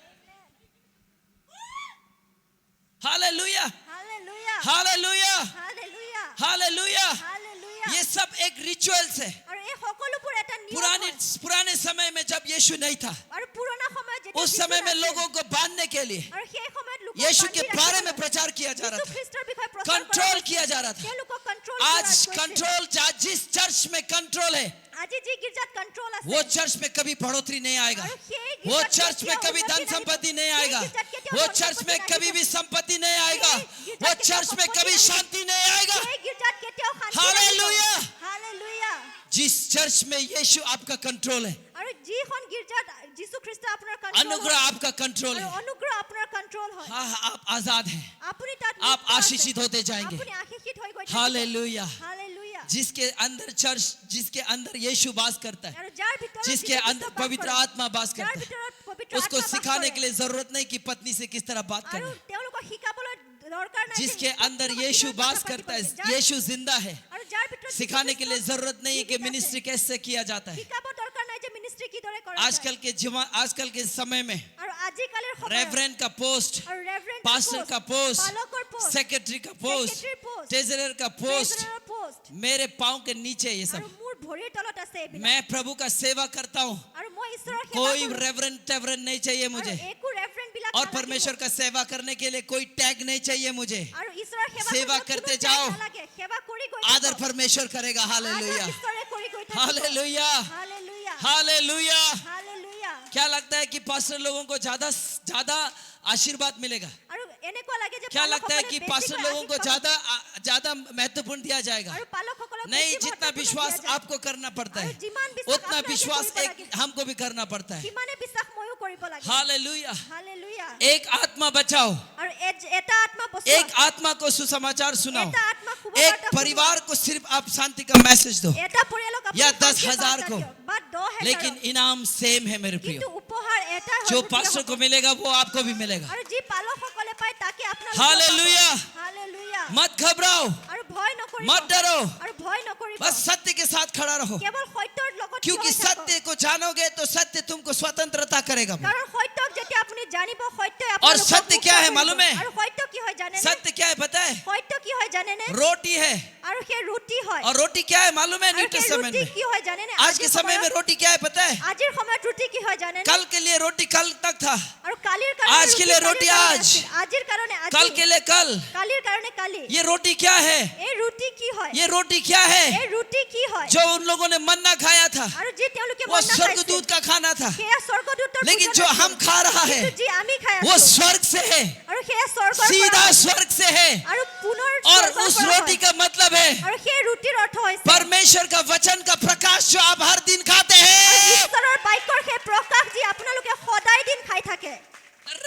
Hallelujah, hallelujah hallelujah, hallelujah hallelujah. Hallelujah ये सब एक रिचुअल्स है। আৰু এই সকলোবোৰ এটা নিয়ম पुराने হয়। पुराने समय में जब यीशु नहीं था, আৰু পুৰণা সময়ত যেতিয়া उस যীশু समय में নাছিল, लोगों को बांधने के लिए আৰু সেই সময়ত লোকক यीशु के বান্ধি बारे में ৰাখিবলৈ प्रचार किया जा रहा যীশু था, খ্ৰীষ্টৰ বিষয়ে প্ৰচাৰ कंट्रोल किया जा रहा था। তেওঁলোকক কন্ট্ৰোল आज कंट्रोल, जिस चर्च में कंट्रोल है আজি যি গিৰ্জাত কন্ট্ৰোল আছে वो चर्च में कभी बढ़ोतरी नहीं आएगा, আৰু সেই वो গিৰ্জাত चर्च में কেতিয়াও कभी উন্নতি धन নাহিব। संपत्ति नहीं সেই आएगा, গিৰ্জাত কেতিয়াও वो ধন चर्च में সম্পত্তি कभी নাহিব। भी संपत्ति नहीं आएगा, সেই वो গিৰ্জাত चर्च में কেতিয়াও कभी সম্পত্তি शांति नहीं आएगा। সেই গিৰ্জাত কেতিয়াও শান্তি हालेलुया। নাহিব। হালেলুয়া जिस चर्च में यीशु आपका कंट्रोल है, আৰু যিখন গিৰ্জাত যীশু খ্ৰীষ্ট আপোনাৰ কন্ট্ৰোল अनुग्रह आपका कंट्रोल আৰু है, অনুগ্ৰহ আপোনাৰ কন্ট্ৰোল হয় हाँ हाँ, आप आजाद हैं, আপুনি তাত आप মুক্ত আছে। आशीषित होते जाएंगे। আপুনি আশীষিত হৈ গৈ থাকিব। हालेलुया। হালেলুয়া जिसके अंदर चर्च, जिसके अंदर यीशु वास करता है, আৰু যাৰ ভিতৰত जिसके যীশু अंदर খ্ৰীষ্ট বাস पवित्र কৰে, आत्मा वास যাৰ करता है, ভিতৰত পবিত্ৰ उसको আত্মা বাস सिखाने কৰে। के लिए जरूरत नहीं कि पत्नी से किस तरह बात আৰু करना है। তেওঁলোকক শিকাবলৈ দৰকাৰ নাই যে जिसके अंदर তেওঁলোকক यीशु কিদৰে वास কথা करता পাতিব है, লাগে। यीशु जिंदा है, আৰু যাৰ ভিতৰত যীশু सिखाने के लिए খ্ৰীষ্ট जरूरत नहीं है कि जीवित আছে। मिनिस्ट्री कैसे किया जाता है। শিকাব দৰকাৰ নাই যে মিনিষ্ট্ৰি কিদৰে কৰা आजकल के समय में আৰু আজিকালিৰ সময়ত रेवरेंड का पोस्ट, আৰু ৰেভাৰেণ্ড पास्टर का पोस्ट, পালকৰ পোষ্ট सेक्रेटरी का पोस्ट, सेक्रेटरी पोस्ट, ट्रेजरर का पोस्ट ट्रेजरर पोस्ट मेरे पाँव के नीचे ये আৰু सब। মোৰ ভৰিৰ তলত আছে এইবিলাক मैं प्रभु का सेवा करता हूँ, আৰু মই ঈশ্বৰৰ সেৱা कोई কৰোঁ। रेवरेंड नहीं चाहिए আৰু मुझे, একো ৰেভাৰেণ্ড বিলাক और নালাগিব। परमेश्वर का सेवा करने के लिए कोई टैग नहीं चाहिए मुझे। আৰু ঈশ্বৰৰ সেৱা सेवा কৰিবলৈ करते কোনো जाओ। ট্যাগ নালাগে। সেৱা কৰি গৈ आदर থাকক। परमेश्वर करेगा। আদৰ हालेलुया, ঈশ্বৰে কৰি গৈ থাকিব। Hallelujah, hallelujah hallelujah. হালেলুয়া क्या लगता है कि पास्टर लोगों को ज्यादा आशीर्वाद मिलेगा? আৰু এনেকুৱা লাগে যে क्या लगता है পালকসকলে कि বেছিকৈ पास्टर लोगों को আশীষ পাব। ज्यादा महत्वपूर्ण दिया जाएगा? আৰু পালকসকলক नहीं, বেছি जितना মহত্বপূৰ্ণ विश्वास দিয়া যায়। आपको करना पड़ता है আৰু যিমান বিশ্বাস उतना আপোনালোকে विश्वास কৰিব লাগে, हमको भी करना पड़ता है। সিমানে বিশ্বাস ময়ো কৰিব লাগে। हालेलुया। হালেলুয়া एक आत्मा बचाओ, আৰু এটা আত্মা বচোৱা। एक आत्मा को सुसमाचार सुनाओ, এটা আত্মা एक সুবাৰ্তা परिवार को सिर्फ आप शांति का मैसेज दो, এটা পৰিয়ালক আপুনি या শান্তিৰ 10,000 বাৰ্তা को। দিয়ক, বা 10,000 लेकिन इनाम सेम है मेरे प्रियो। কিন্তু উপহাৰ এটা হয় जो গোটেই पास्टर को হ'ব। मिलेगा वो आपको भी मिलेगा। আৰু যি পালকসকলে পায় তাকে আপোনালোকে हालेलुया। পাব। হালেলুয়া मत घबराओ, আৰু ভয় নকৰিব मत डरो, আৰু ভয় নকৰিব बस सत्य के साथ खड़ा रहो, কেৱল সত্যৰ লগত क्योंकि থিয় হৈ থাকক। सत्य को जानोगे तो सत्य तुमको स्वतंत्रता करेगा। কাৰণ সত্যক যেতিয়া আপুনি জানিব সত্যই और আপোনালোকক सत्य মুক্ত क्या है কৰিব। मालूम है? আৰু সত্য কি হয় জানেনে? सत्य क्या है पता है? সত্য কি হয় জানেনে? रोटी है। আৰু সেই ৰুটি হয়। और रोटी क्या है मालूम है? আৰু न्यू সেই टेस्टामेंट ৰুটি में কি হয় জানেনে? आज के समय में रोटी क्या है पता है? আজিৰ সময়ত ৰুটি কি হয় জানেনে? कल के लिए रोटी कल तक था, আৰু কালিৰ কাৰণে आज के लिए কালিৰ रोटी কাৰণে आज। আছিল। আজিৰ কাৰণে আজি। कल के लिए कल। কালিৰ কাৰণে কালি। ये रोटी क्या है? এই ৰুটি কি হয়? ये रोटी क्या है? এই ৰুটি কি হয়? जो उन लोगों ने मन्ना खाया था আৰু যি তেওঁলোকে वो মন্না स्वर्गदूत খাইছিল, का खाना था, সেয়া স্বৰ্গদূতৰ लेकिन ভোজন जो আছিল। हम खा रहा है কিন্তু যি আমি খাই वो আছো, स्वर्ग से है, আৰু সেয়া স্বৰ্গৰ सीधा পৰা। स्वर्ग से है। আৰু পুনৰ और স্বৰ্গৰ उस পৰা रोटी হয়। का मतलब है আৰু সেই ৰুটিৰ অৰ্থ হৈছে परमेश्वर का वचन का प्रकाश जो आप हर दिन खाते हैं। ঈশ্বৰৰ বাক্যৰ সেই প্ৰকাশ যি আপোনালোকে সদায় দিন খাই থাকে।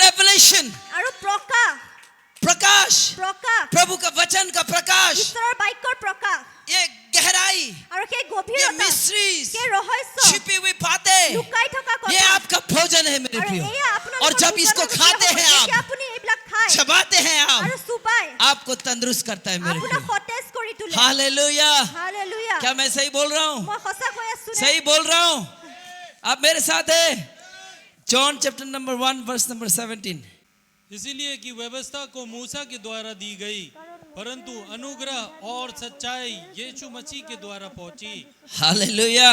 रेवलेशन, আৰু প্ৰকাশ प्रकाश, প্ৰকাশ प्रभु का वचन का प्रकाश, ঈশ্বৰৰ বাক্যৰ প্ৰকাশ ये गहराई, আৰু সেই ये গভীৰতা मिस्ट्रीज, সেই ৰহস্য छिपी हुई बातें, লুকাই থকা ये কথা भोजन है मेरे আৰু प्रिय। এয়া আপোনালোকৰ और जब ভোজনৰ इसको বিষয় खाते হ'ব, हैं যেতিয়া आप, আপুনি এইবিলাক খায় चबाते हैं আৰু आप, চুবাই आपको तंदुरुस्त करता है मेरे আপোনাক प्रिय। সতেজ কৰি তোলে। हालेलुया। हालेलुया। क्या मैं सही बोल रहा हूँ? মই সঁচা কৈ আছো নে? सही बोल रहा हूँ? आप मेरे साथ है? John chapter number 1 verse number 17। इसीलिए कि व्यवस्था को मूसा के द्वारा दी गई, परंतु अनुग्रह और सच्चाई यीशु मसीह के द्वारा पहुंची। Hallelujah.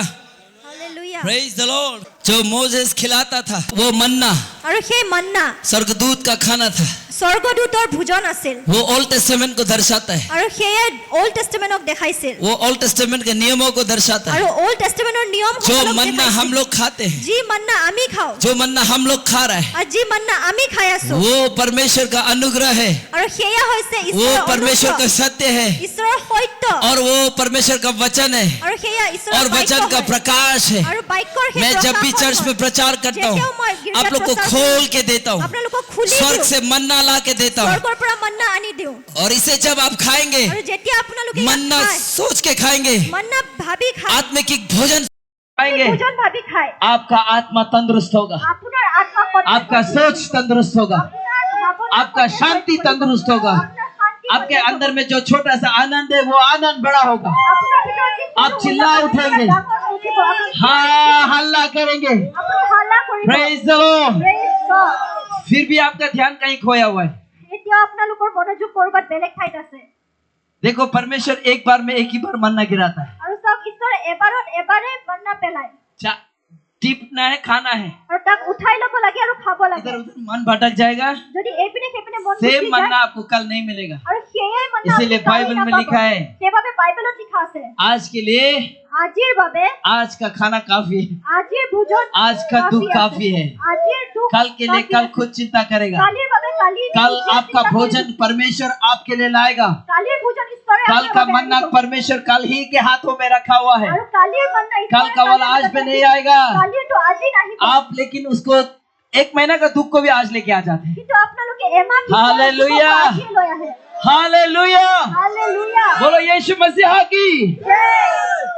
Hallelujah. Praise the Lord. जो मोसेस खिलाता था वो मन्ना আৰু সেই মন্না स्वर्गदूत का खाना था। স্বৰ্গদূতৰ ভোজন আছিল वो ओल्ड टेस्टामेंट को दर्शाता है। আৰু সেয়ে অল্ড টেষ্টামেণ্টক দেখাইছিল वो ओल्ड टेस्टामेंट के नियमों को दर्शाता है। আৰু অল্ড টেষ্টামেণ্টৰ নিয়ম जो मन्ना हम लोग खाते हैं, যি মন্না আমি খাওঁ जो मन्ना हम लोग खा रहे हैं, আৰু যি মন্না আমি খাই আছো वो परमेश्वर का अनुग्रह है, আৰু সেয়া হৈছে वो ঈশ্বৰৰ परमेश्वर का অনুগ্ৰহ, सत्य है, ঈশ্বৰৰ সত্য और वो परमेश्वर का वचन है, আৰু সেয়া ঈশ্বৰৰ और वचन বাক্য का হয়। प्रकाश है। আৰু বাক্যৰ সেই मैं जब भी প্ৰকাশন चर्च হয়। में प्रचार करता हूँ, যেতিয়াও মই গীৰ্জাত आप लोग को প্ৰচাৰ खोल কৰোঁ, के देता हूँ, আপোনালোকক খুলি स्वर्ग দিওঁ, से मन्ना ला के देता हूँ, স্বৰ্গৰ পৰা মন্না আনি দিওঁ और इसे जब आप खाएंगे, আৰু যেতিয়া আপোনালোকে ইয়াক मन्ना খায়, सोच के खाएंगे, মন্না ভাবি খায়, आत्मिक भोजन खाएंगे, ভোজন ভাবি খায়, आपका आत्मा तंदुरुस्त होगा, আপোনাৰ আত্মা সতেজ आपका হ'ব, सोच तंदुरुस्त होगा, আপোনাৰ ভাৱনা आपका সতেজ शांति হ'ব, तंदुरुस्त होगा, আপোনাৰ শান্তি आपके সতেজ হ'ব, अंदर में जो छोटा सा आनंद है वो आनंद बड़ा होगा। আপোনাৰ ভিতৰত যি आप সৰু चिल्ला উল্লাস उठेंगे। ডাঙৰ হৈ উঠিব, আপুনি हाँ, हल्ला करेंगे। আপুনি হাল্লা কৰিব। Praise the Lord. Praise God। फिर भी आपका ध्यान कहीं खोया हुआ है। এতিয়াও আপোনালোকৰ মনোযোগ কৰবাত বেলেগ ঠাইত আছে देखो, परमेश्वर एक बार में एक ही बार मन्ना गिराता है। আৰু চাওক ঈশ্বৰে এবাৰত এবাৰে মন্না পেলায় टिपना है, खाना है। আৰু তাক উঠাই ল'ব লাগে আৰু খাব লাগে। इधर उधर मन भटक जाएगा, যদি এইপিনে সেইপিনে মন सेम গুচি मन्ना যায় आपको कल नहीं मिलेगा। আৰু সেয়াই মন্না इसीलिए আপুনি কালি बाइबल में নাপাব। लिखा है, সেইবাবে বাইবেলত লিখা আছে आज के लिए আজিৰ বাবে आज का खाना काफी है, আজিৰ ভোজন आज का दुख আছে। काफी है। আজিৰ দুখ कल के लिए কাফি कल আছে। खुद चिंता करेगा। কালিৰ বাবে কালি कल নিজে आपका চিন্তা भोजन কৰিব। परमेश्वर आपके लिए लाएगा। কালিৰ ভোজন ঈশ্বৰে कल আপোনাৰ का বাবে मन्ना আনিব। परमेश्वर कल ही के हाथों में रखा हुआ है। আৰু কালিৰ মন্না कल ঈশ্বৰে का वाला কালিৰ आज বাবে में नहीं আনিব। आएगा। কালিৰটো আজি নাহিব आप लेकिन उसको एक महीना का दुख को भी आज लेके आ जाते हैं। কিন্তু আপোনালোকে এমাহ পিছত Hallelujah। দুখক আজিয়ে লৈ আহে। हालेलुया। হালেলুয়া। बोलो यीशु मसीह की। Praise